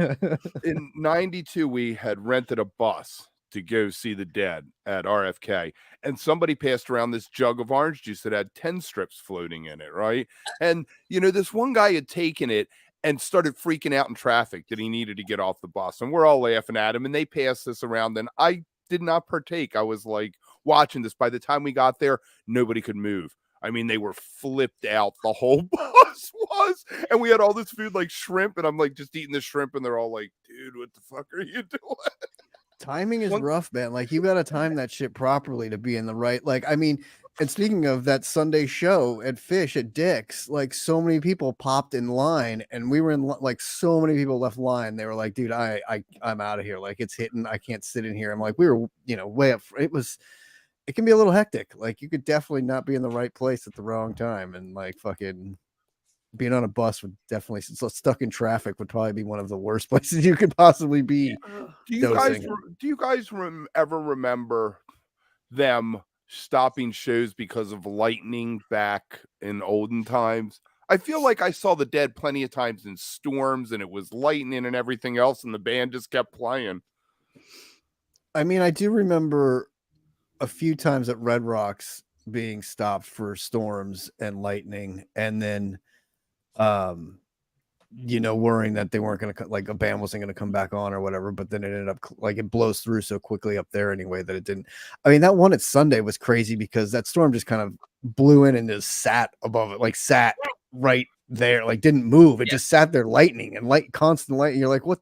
In '92, we had rented a bus to go see the Dead at RFK, and somebody passed around this jug of orange juice that had 10 strips floating in it, right? And you know, this one guy had taken it and started freaking out in traffic that he needed to get off the bus, and we're all laughing at him, and they passed this around, and I did not partake. I was like watching this. By the time we got there, nobody could move. I mean, they were flipped out. The whole bus was, and we had all this food like shrimp, and I'm like just eating the shrimp, and they're all like, dude, what the fuck are you doing? Timing is rough, man. Like, you got to time that shit properly to be in the right. Like, I mean, And speaking of that Sunday show at Phish at Dick's, like so many people popped in line, and we were in like so many people left line. They were like, "Dude, I'm out of here. Like it's hitting. I can't sit in here." I'm like, we were, way up. It can be a little hectic. Like you could definitely not be in the right place at the wrong time, and like fucking being on a bus would definitely stuck in traffic would probably be one of the worst places you could possibly be. Do you guys ever remember them stopping shows because of lightning back in olden times? I feel like I saw the Dead plenty of times in storms and it was lightning and everything else and the band just kept playing. I mean, I do remember a few times at Red Rocks being stopped for storms and lightning, and then worrying that they weren't going to, like a band wasn't going to come back on or whatever, but then it ended up like it blows through so quickly up there anyway that it didn't. I mean, that one at Sunday was crazy because that storm just kind of blew in and just sat above it, like sat right there, like didn't move. It just sat there, lightning and constant lightning. You're like, what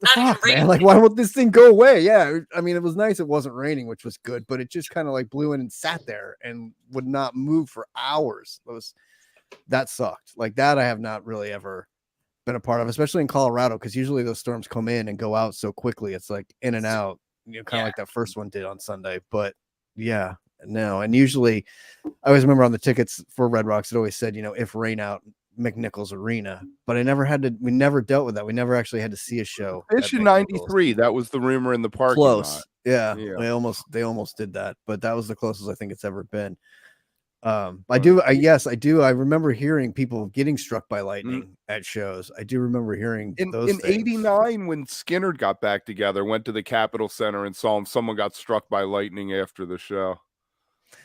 the fuck, man? Like, why won't this thing go away? Yeah. I mean, it was nice. It wasn't raining, which was good, but it just kind of like blew in and sat there and would not move for hours. That sucked. Like that I have not really ever been a part of, especially in Colorado, because usually those storms come in and go out so quickly. It's like in and out, kind of like that first one did on Sunday. But yeah, no. And usually I always remember on the tickets for Red Rocks, it always said, if rain out, McNichols Arena. But we never dealt with that. We never actually had to see a show. Phish in 93, that was the rumor in the parking lot. Yeah. They almost did that, but that was the closest I think it's ever been. I do. I remember hearing people getting struck by lightning at shows. I do remember hearing those in '89 when Skinner got back together, went to the Capitol Center and saw someone got struck by lightning after the show.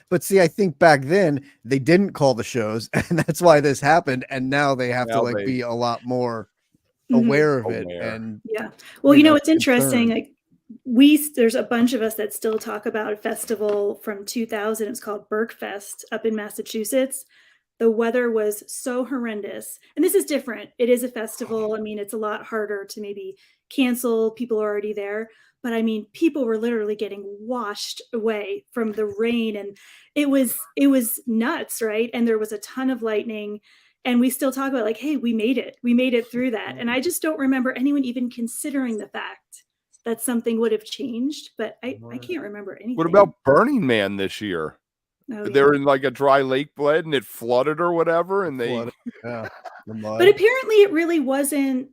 But see, I think back then they didn't call the shows, and that's why this happened. And now they have to be a lot more aware of it. And well, it's interesting. Like there's a bunch of us that still talk about a festival from 2000. It's called Burke Fest up in Massachusetts. The weather was so horrendous, and this is different. It is a festival. I mean, it's a lot harder to maybe cancel. People are already there. But I mean, people were literally getting washed away from the rain, and it was nuts, right? And there was a ton of lightning, and we still talk about like, hey, we made it through that. And I just don't remember anyone even considering the fact that something would have changed, but I can't remember anything. What about Burning Man this year? They're in like a dry lake bed and it flooded or whatever, and but apparently it really wasn't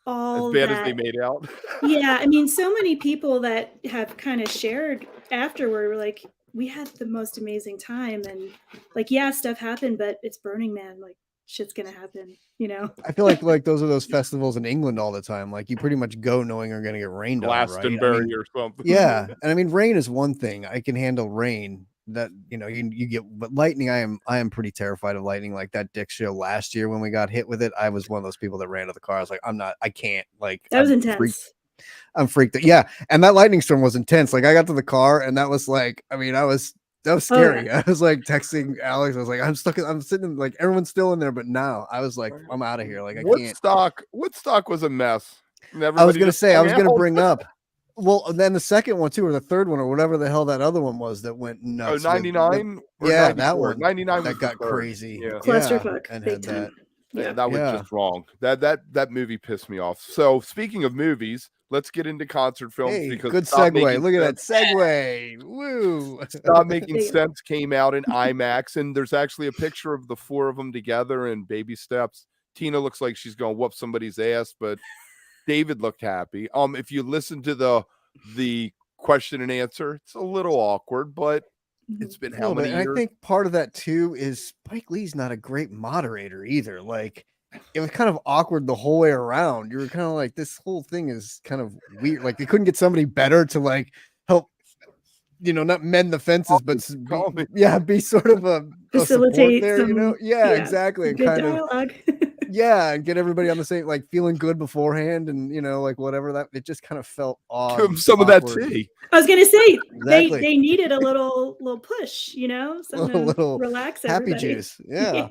all as bad as they made out. Yeah, I mean, so many people that have kind of shared afterward were like, we had the most amazing time, and like, yeah, stuff happened, but it's Burning Man, like shit's gonna happen, I feel like those are those festivals in England all the time. Like you pretty much go knowing you're gonna get rained on, right? Glastonbury or something. Yeah, and I mean, rain is one thing. I can handle rain. That you get, but lightning, I am pretty terrified of lightning. Like that Dick show last year when we got hit with it, I was one of those people that ran to the car. I was like, I can't. Like that was intense. I'm freaked out. Yeah, and that lightning storm was intense. Like I got to the car and that was like, I mean, that was scary. I was like texting Alex. I was like, I'm sitting like everyone's still in there, but now I was like, I'm out of here. Like I can't. Woodstock was a mess. I was gonna bring up. Well, and then the second one too, or the third one, or whatever the hell that other one was that went nuts. 99? Yeah, that one. 99 that got crazy. Yeah. Clusterfuck. And had that. Yeah, that was just wrong. That movie pissed me off. So speaking of movies, let's get into concert films. Hey, because good segue. Look at that segue. Woo! Stop Making Sense came out in IMAX, and there's actually a picture of the four of them together in baby steps. Tina looks like she's going to whoop somebody's ass, but David looked happy. If you listen to the question and answer, it's a little awkward, but it's been how many years? I think part of that too is Spike Lee's not a great moderator either. Like it was kind of awkward the whole way around. You were kind of like, this whole thing is kind of weird. Like they couldn't get somebody better to like help, not mend the fences, but be sort of a facilitate there, Yeah, exactly. And good dialogue. And get everybody on the same, like feeling good beforehand, and like whatever that. It just kind of felt odd. Give them some awkward. Of that tea. I was gonna say they needed a little push, something a little relax happy everybody. Juice. Yeah.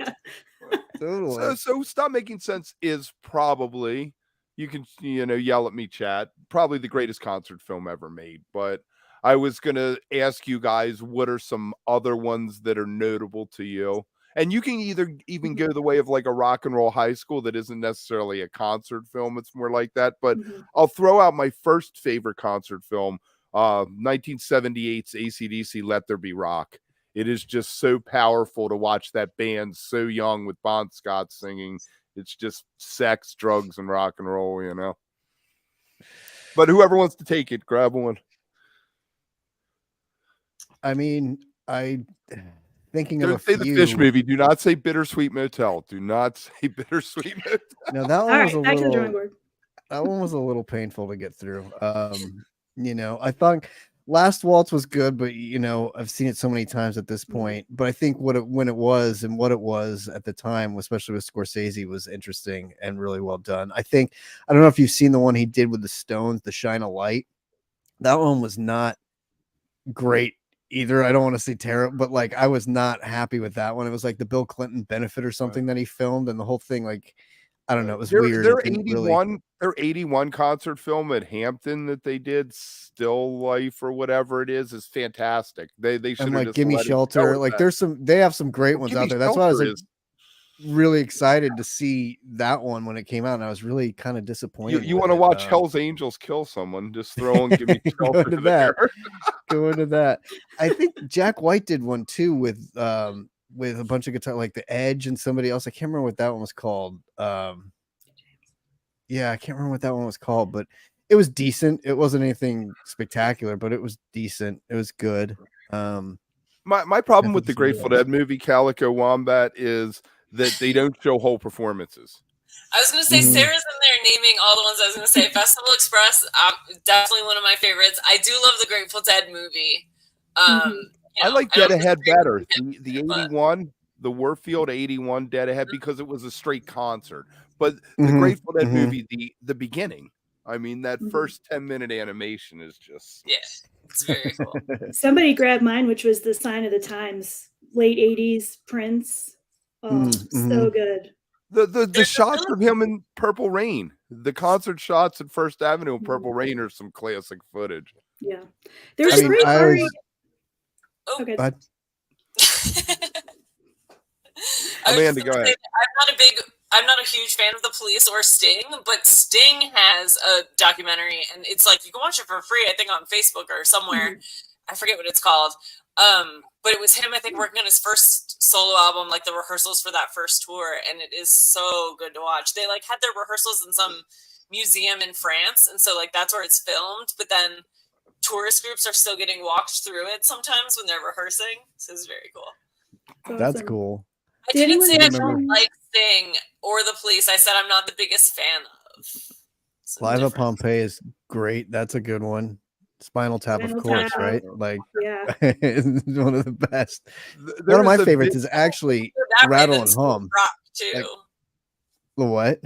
Totally. So Stop Making Sense is probably you can, yell at me, chat. Probably the greatest concert film ever made. But I was going to ask you guys, what are some other ones that are notable to you? And you can even go the way of like a Rock and Roll High School that isn't necessarily a concert film. It's more like that. But I'll throw out my first favorite concert film, 1978's AC/DC Let There Be Rock. It is just so powerful to watch that band so young with Bon Scott singing. It's just sex, drugs, and rock and roll, But whoever wants to take it, grab one. I mean, thinking Don't of say the Phish movie. Do not say Bittersweet Motel. Do not say Bittersweet Motel. No, that one was back to the drawing board. That one was a little painful to get through. I thought Last Waltz was good, but I've seen it so many times at this point. But I think what it was at the time, especially with Scorsese, was interesting and really well done. I don't know if you've seen the one he did with the Stones, The Shine a Light. That one was not great either. I don't want to say terrible, but like I was not happy with that one. It was like the Bill Clinton benefit or something that he filmed, and the whole thing, like, I don't know, it was weird. Their 81 concert film at Hampton that they did, Still Life or whatever it is fantastic. They should like Gimme Shelter. Like they have some great ones out there. That's why I was like really excited to see that one when it came out, and I was really kind of disappointed. You want to watch Hell's Angels kill someone? Just throw and give me go into that. Go into that. I think Jack White did one too with a bunch of guitar, like The Edge and somebody else. I can't remember what that one was called. I can't remember what that one was called, but it was decent. It wasn't anything spectacular, but it was decent. It was good. My problem with the Grateful Dead movie Calico Wombat is that they don't show whole performances. I was going to say, Sarah's in there naming all the ones I was going to say. Festival Express, definitely one of my favorites. I do love the Grateful Dead movie. I like Dead Ahead better. The 81, the Warfield 81 Dead Ahead, because it was a straight concert. But the Grateful Dead movie, the beginning, I mean, that first 10-minute animation is just... Yeah, it's very cool. Somebody grabbed mine, which was The Sign of the Times, late 80s Prince. Oh, so good. The shots of him in Purple Rain, the concert shots at First Avenue in Purple Rain are some classic footage. Yeah. There's a great party. Okay. Amanda, go ahead. I'm not a huge fan of the Police or Sting, but Sting has a documentary, and it's like you can watch it for free, I think on Facebook or somewhere. I forget what it's called. But it was him, I think, working on his first solo album, like the rehearsals for that first tour, and it is so good to watch. They like had their rehearsals in some museum in France, and so like that's where it's filmed, but then tourist groups are still getting walked through it sometimes when they're rehearsing. So it's very cool. That's cool. I didn't say I don't like Sting or the Police. I said I'm not the biggest fan of. Live at Pompeii is great. That's a good one. Spinal Tap, of course, right? Like, yeah, one of the best. One of my favorites is actually Rattle and Hum. Rock too. Like, the what?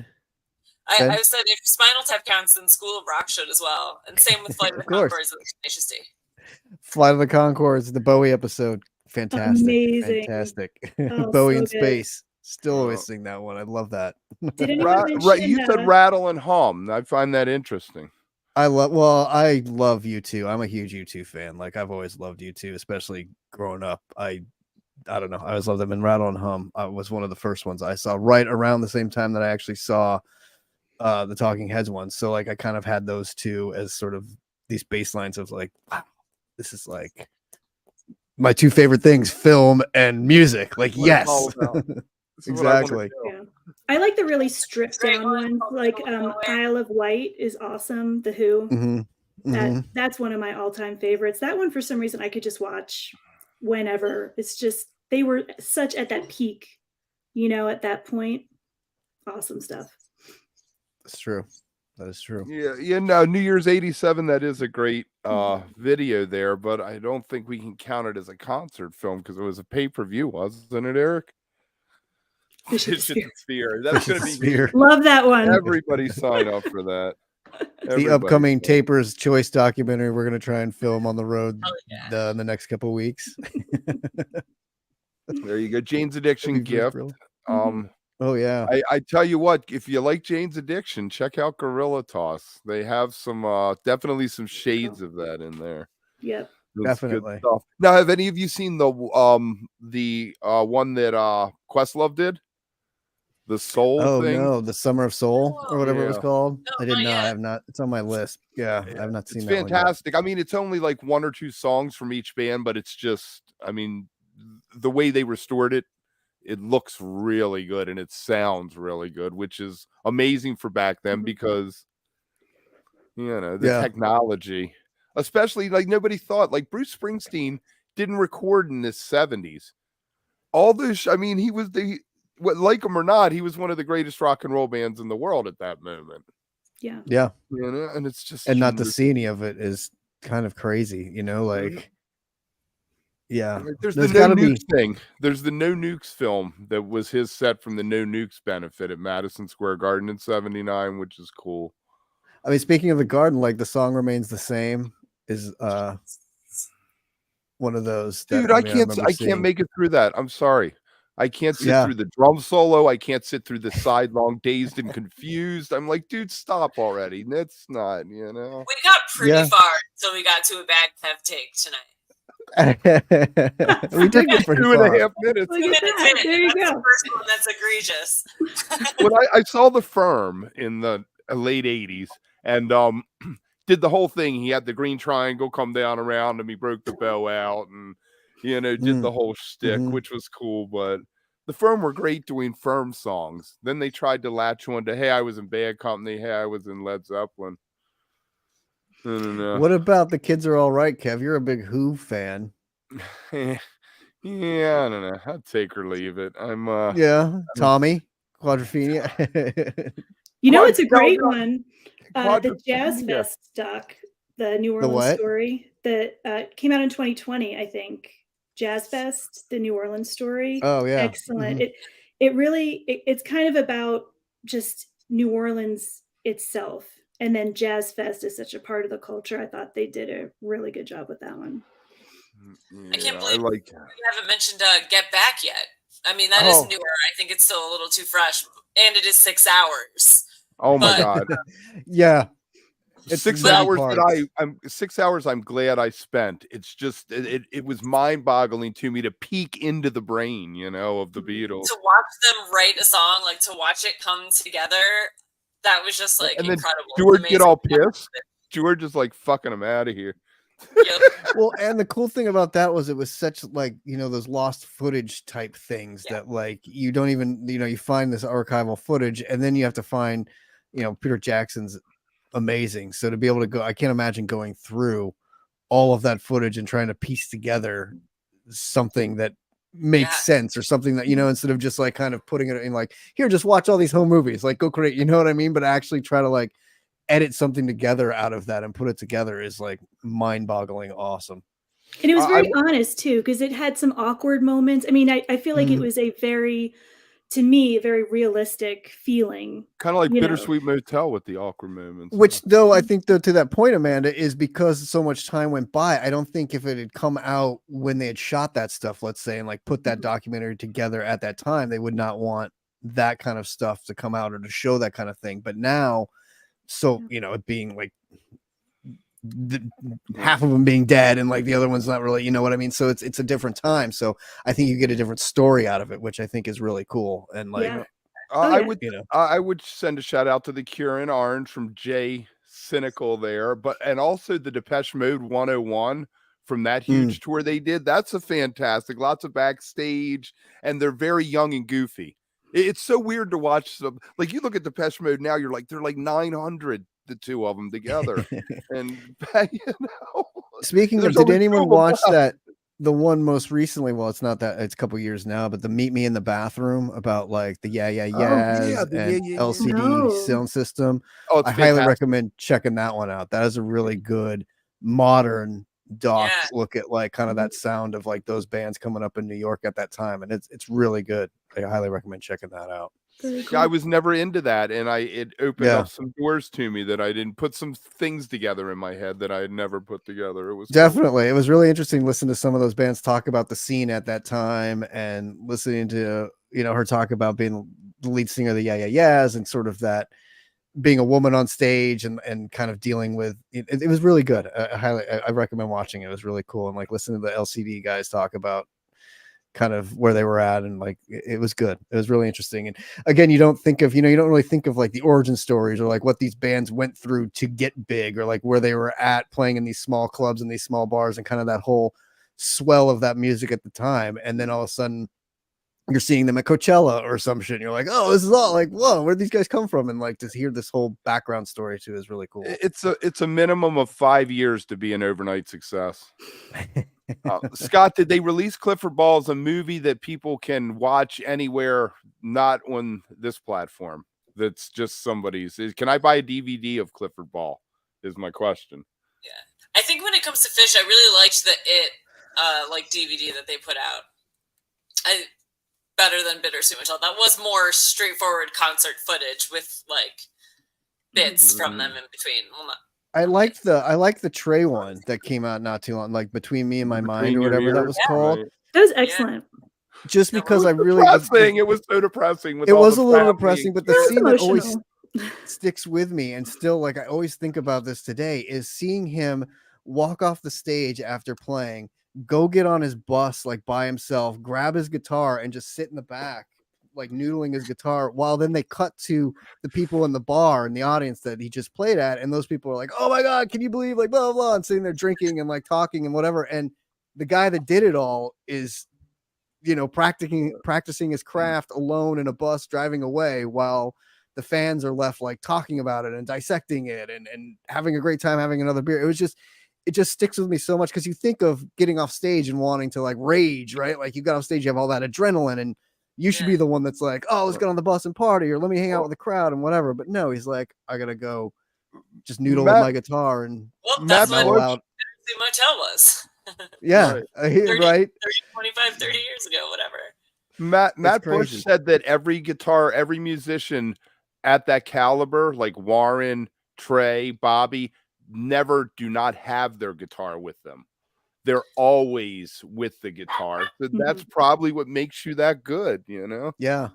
I said if Spinal Tap counts, then School of Rock should as well. And same with Flight of the Conchords and Tenacious D. Flight of the Conchords, the Bowie episode, fantastic. Amazing. Fantastic. Oh, Bowie so in good. space. Still always sing that one. I love that. You said Rattle and Hum. I find that interesting. I love U2. I'm a huge U2 fan. Like I've always loved U2, especially growing up. I don't know. I always loved them. And Rattle and Hum was one of the first ones I saw right around the same time that I actually saw the Talking Heads ones. So like I kind of had those two as sort of these baselines of like, wow, this is like my two favorite things, film and music. Like, yes. Exactly. Yeah. I like the really stripped down ones. Like Isle of Wight is awesome. The Who. That's one of my all-time favorites. That one, for some reason, I could just watch whenever. It's just they were such at that peak, at that point. Awesome stuff. That's true. That is true. Yeah. No, New Year's '87. That is a great video there, but I don't think we can count it as a concert film because it was a pay-per-view, wasn't it, Eric? Sphere. That's going to be love that one. Everybody sign up for that. The upcoming Taper's Choice documentary we're going to try and film on the road in the next couple of weeks. There you go. Jane's Addiction gift. Oh yeah, I tell you what, if you like Jane's Addiction, check out Gorilla Toss. They have some definitely some shades of that in there. Yep. It's good definitely. stuff. Now, have any of you seen the one that Questlove did? The Soul Oh thing? no, the Summer of Soul or whatever it was Yeah. called. No, I did not not. I yet. have not. It's on my list. Yeah, I have not It's seen that one yet. fantastic. I mean, it's only like 1 or 2 songs from each band, but it's just, I mean, the way they restored it, it looks really good and it sounds really good, which is amazing for back then because, you know, the Yeah. technology, especially like nobody thought, like Bruce Springsteen didn't record in the 70s. All this, I mean, he was like him or not, he was one of the greatest rock and roll bands in the world at that moment. Yeah. Yeah. You know, and it's just And not to see any of it is kind of crazy, you know, Mhm. like yeah. Like, there's There's the No gotta be Nukes thing. There's the No Nukes film that was his set from the No Nukes benefit at Madison Square Garden in '79, which is cool. I mean, speaking of the garden, like the song Remains the Same is one of those that Dude, I I mean, I can't remember I can't seeing. make it through that. I'm sorry. I can't sit Yeah. through the drum solo. I can't sit through the sidelong dazed and confused. I'm like, dude, stop already. That's not, you know. We got pretty Yeah. far until we got to a bagpipe take tonight. We did get pretty 2.5 far. minutes. Look 2 at minutes that. in, There you and that's go. the first one that's egregious. When I saw The Firm in the late 80s and did the whole thing. He had the green triangle come down around him. He broke the bow out and, you know, did the whole shtick, which was cool. But the Firm were great doing Firm songs. Then they tried to latch on to, hey, I was in Bad Company. Hey, I was in Led Zeppelin. I don't know. What about The Kids Are All Right, Kev? You're a big Who fan. Yeah, I don't know. I'd take or leave it. I'm Yeah, Tommy Quadrophenia. You know, it's a great no, one. The Jazz Quadrophenia. Fest doc, the New The Orleans what? story that came out in 2020, I think. Jazz Fest, the New Orleans story. Oh yeah, Excellent. It really it's kind of about just New Orleans itself, and then Jazz Fest is such a part of the culture. I thought they did a really good job with that one. I can't Yeah, believe like we haven't mentioned Get Back yet. I mean, that is newer. I think it's still a little too fresh, and it is 6 hours. oh my But- God. yeah. It's 6 many hours parts. that I'm 6 hours I'm glad I spent. It's just it was mind-boggling to me to peek into the brain, you know, of the Beatles. To watch them write a song, like to watch it come together, that was just like And then incredible. George get Amazing. all pissed. George is like, fucking him out of here. Yep. Well, and the cool thing about that was it was such like, you know, those lost footage type things that like you don't even, you know, you find this archival footage and then you have to find, you know, Peter Jackson's amazing. So to be able to go, I can't imagine going through all of that footage and trying to piece together something that makes sense or something that, you know, instead of just like kind of putting it in like, here, just watch all these home movies, like go create, you know what I mean? But actually try to like edit something together out of that and put it together is like mind-boggling awesome. And it was very honest too, because it had some awkward moments. I mean, I feel like it was a very, to me, a very realistic feeling. Kind of like Bittersweet Motel with the awkward moments. Which though, I think though, to that point, Amanda, is because so much time went by. I don't think if it had come out when they had shot that stuff, let's say, and like put that documentary together at that time, they would not want that kind of stuff to come out or to show that kind of thing. But now, so, you know, it being like half of them being dead and like the other one's not really, you know what I mean? So it's a different time. So I think you get a different story out of it, which I think is really cool. And like, I would send a shout out to the Cure in Orange from Jay Cynical there, and also the Depeche Mode 101 from that huge tour they did. That's a fantastic, lots of backstage, and they're very young and goofy. It's so weird to watch them. Like you look at Depeche Mode now, you're like, they're like 900, the two of them together. And you know, speaking of, did anyone watch that? The one most recently, well, it's not that, it's a couple years now, but the Meet Me in the Bathroom about like the and LCD sound system. I highly recommend checking that one out. That is a really good modern doc look at like kind of that sound of like those bands coming up in New York at that time, and it's really good. I highly recommend checking that out. Cool. I was never into that, and it opened up some doors to me that I didn't put some things together in my head that I had never put together. It was definitely it was really interesting listening to some of those bands talk about the scene at that time and listening to, you know, her talk about being the lead singer of the Yeah Yeah Yeahs, and sort of that being a woman on stage and kind of dealing with it was really good. I recommend watching it. It was really cool, and like listening to the LCD guys talk about kind of where they were at, and like it was good. It was really interesting. And again, you don't really think of like the origin stories or like what these bands went through to get big, or like where they were at playing in these small clubs and these small bars, and kind of that whole swell of that music at the time. And then all of a sudden you're seeing them at Coachella or some shit, and you're like, oh, this is all like, whoa, where'd these guys come from? And like to hear this whole background story too is really cool. It's a minimum of 5 years to be an overnight success. Scott, did they release Clifford Ball as a movie that people can watch anywhere, not on this platform? That's just somebody's. Can I buy a DVD of Clifford Ball? Is my question. Yeah, I think when it comes to Phish, I really liked the like DVD that they put out. Better than Bittersweet Mattel. That was more straightforward concert footage with like bits from them in between. Well, I liked the Trey one that came out not too long, like Between Me and My Mind or whatever that was called. Right. That was excellent. Just because I really it was so depressing. It was a little depressing, but the scene that always Emotional. sticks with me, and still like I always think about this today, is seeing him walk off the stage after playing, go get on his bus like by himself, grab his guitar, and just sit in the back like noodling his guitar, while then they cut to the people in the bar and the audience that he just played at, and those people are like, oh my god, can you believe, like blah blah blah, and sitting there drinking and like talking and whatever. And the guy that did it all is, you know, practicing his craft alone in a bus driving away, while the fans are left like talking about it and dissecting it and having a great time, having another beer. It just sticks with me so much, because you think of getting off stage and wanting to like rage, right? Like you got off stage, you have all that adrenaline, and you should be the one that's like, oh, let's get on the bus and party, or let me hang out with the crowd and whatever. But no, he's like, I gotta go just noodle with my guitar. And that's what Bittersweet Motel was. Yeah, right. 25, 30 years ago, whatever. Matt Bush said that every musician at that caliber, like Warren, Trey, Bobby, do not have their guitar with them. They're always with the guitar. So that's probably what makes you that good, you know? Yeah.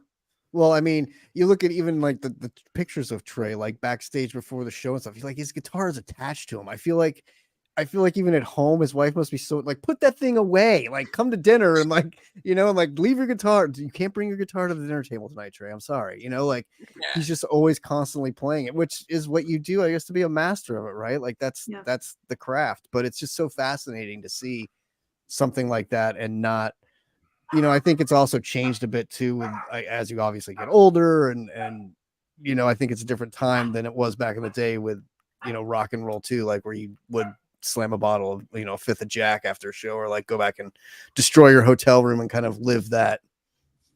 Well, I mean, you look at even like the pictures of Trey, like backstage before the show and stuff. He's like, his guitar is attached to him. I feel like even at home, his wife must be so like, put that thing away, like come to dinner and like, you know, and like leave your guitar. You can't bring your guitar to the dinner table tonight, Trey. I'm sorry. You know, like he's just always constantly playing it, which is what you do, I guess, to be a master of it, right? Like that's the craft. But it's just so fascinating to see something like that, and not, you know, I think it's also changed a bit too with as you obviously get older, and you know, I think it's a different time than it was back in the day with, you know, rock and roll too, like where you would slam a bottle of, you know, a fifth of Jack after a show, or like go back and destroy your hotel room and kind of live that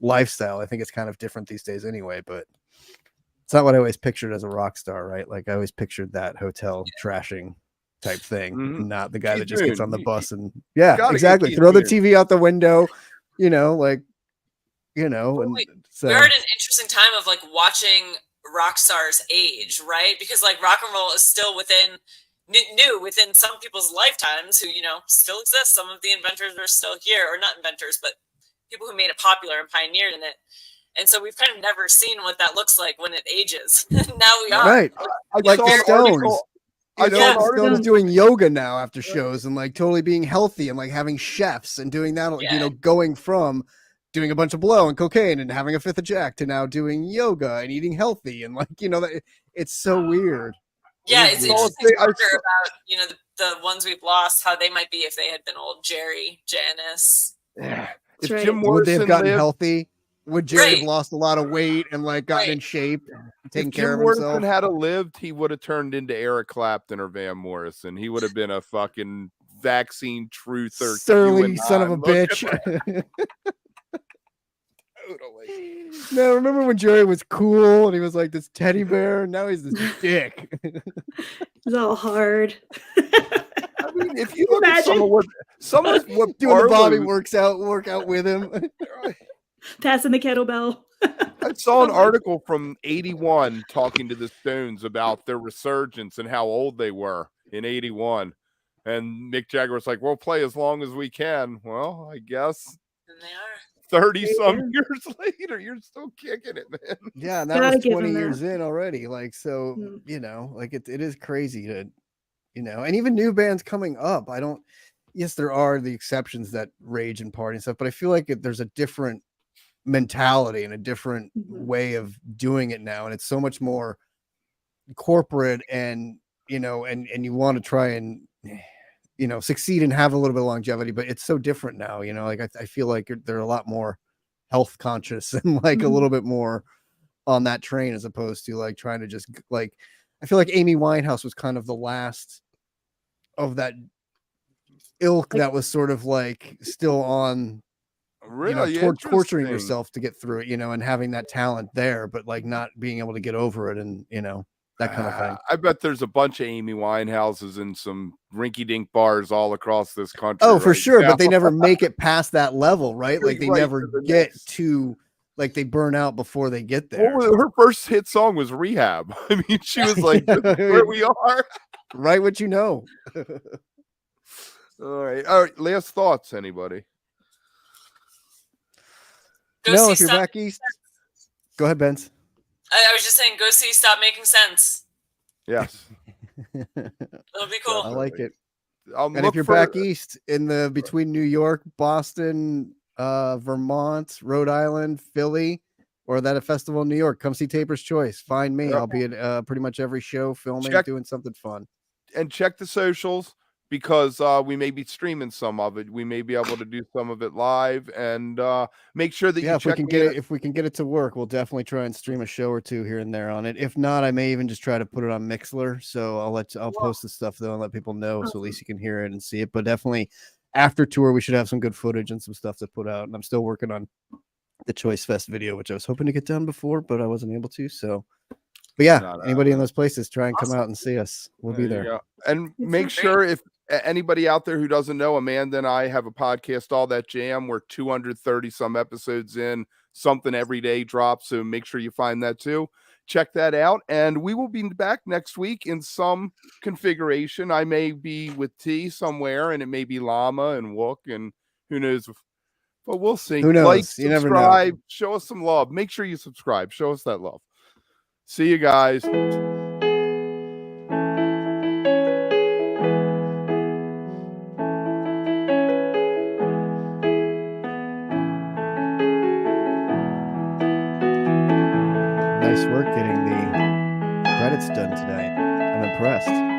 lifestyle. I think it's kind of different these days anyway, but it's not what I always pictured as a rock star, right? Like I always pictured that hotel trashing type thing, not the guy that just gets on the bus and exactly, throw the TV out the window, you know, like, you know. And so we're at an interesting time of like watching rock stars age, right? Because like rock and roll is still new within some people's lifetimes, who, you know, still exist. Some of the inventors are still here, or not inventors, but people who made it popular and pioneered in it. And so we've kind of never seen what that looks like when it ages. Now we are. Right. Like the Stones. Stones doing yoga now after shows, and like totally being healthy, and like having chefs and doing that, you know, going from doing a bunch of blow and cocaine and having a fifth of Jack to now doing yoga and eating healthy. And like, you know, it's so weird. Yeah, it's interesting to wonder about, you know, the ones we've lost, how they might be if they had been old. Jerry, Janice. Yeah. If Jim Morrison would they have gotten healthy? Would Jerry have lost a lot of weight and like gotten in shape, taking care of himself? If Jim Morrison had lived, he would have turned into Eric Clapton or Van Morrison. He would have been a fucking vaccine truther. Surly son of a bitch. Totally. No, remember when Jerry was cool and he was like this teddy bear, and now he's this dick. It's all hard. I mean, if you look at some of what doing the Bobby workout with him, passing the kettlebell. I saw an article from '81 talking to the Stones about their resurgence and how old they were in '81, and Mick Jagger was like, "We'll play as long as we can." Well, I guess. And they are. 30 some Yeah. years later, you're still kicking it, man. Yeah, and that Gotta was give 20 him years that. in already. Like, so, Mm. you know, like it is crazy to, you know, and even new bands coming up. Yes, there are the exceptions that rage and party and stuff, but I feel like there's a different mentality and a different way of doing it now. And it's so much more corporate and, you know, and you want to try and, you know, succeed and have a little bit of longevity, but it's so different now, you know, like I feel like they're a lot more health conscious and like a little bit more on that train as opposed to like trying to just like, I feel like Amy Winehouse was kind of the last of that ilk that was sort of like still on, you know, Really torturing interesting. yourself to get through it, you know, and having that talent there, but like not being able to get over it and, you know, that kind of thing. I bet there's a bunch of Amy Winehouses in some rinky-dink bars all across this country. Oh, for right sure, now. but they never make it past that level, right? Like they Right, never to the get next. to, like they burn out before they get there. Well, her first hit song was Rehab. I mean, she was like, "This is where we are." Write what you know. All right. Last thoughts, anybody? Go No, see if you're Stop back east, go ahead, Benz. I was just saying, go see Stop Making Sense. Yes, It'll be cool. I like it. And And if you're back east in the between New York, Boston, Vermont, Rhode Island, Philly, or that a festival in New York, come see Taper's Choice. Find me. Yep. I'll be at pretty much every show, filming, doing something fun. And check the socials because we may be streaming some of it. We may be able to do some of it live, and make sure that you if check. If we can get it to work, we'll definitely try and stream a show or two here and there on it. If not, I may even just try to put it on Mixler. So I'll post the stuff though and let people know so at least you can hear it and see it. But definitely after tour, we should have some good footage and some stuff to put out. And I'm still working on the Choice Fest video, which I was hoping to get done before, but I wasn't able to. So, but yeah, anybody in those places, try and come out and see us. We'll be there. And make sure if anybody out there who doesn't know, Amanda and I have a podcast, All That Jam. We're 230 some episodes in, something every day drops. So make sure you find that too. Check that out. And we will be back next week in some configuration. I may be with T somewhere, and it may be Llama and Wook, and who knows. But we'll see. Who knows? Like, You never subscribe, know. show us some love. Make sure you subscribe. Show us that love. See you guys. Nice work getting the credits done tonight. I'm impressed.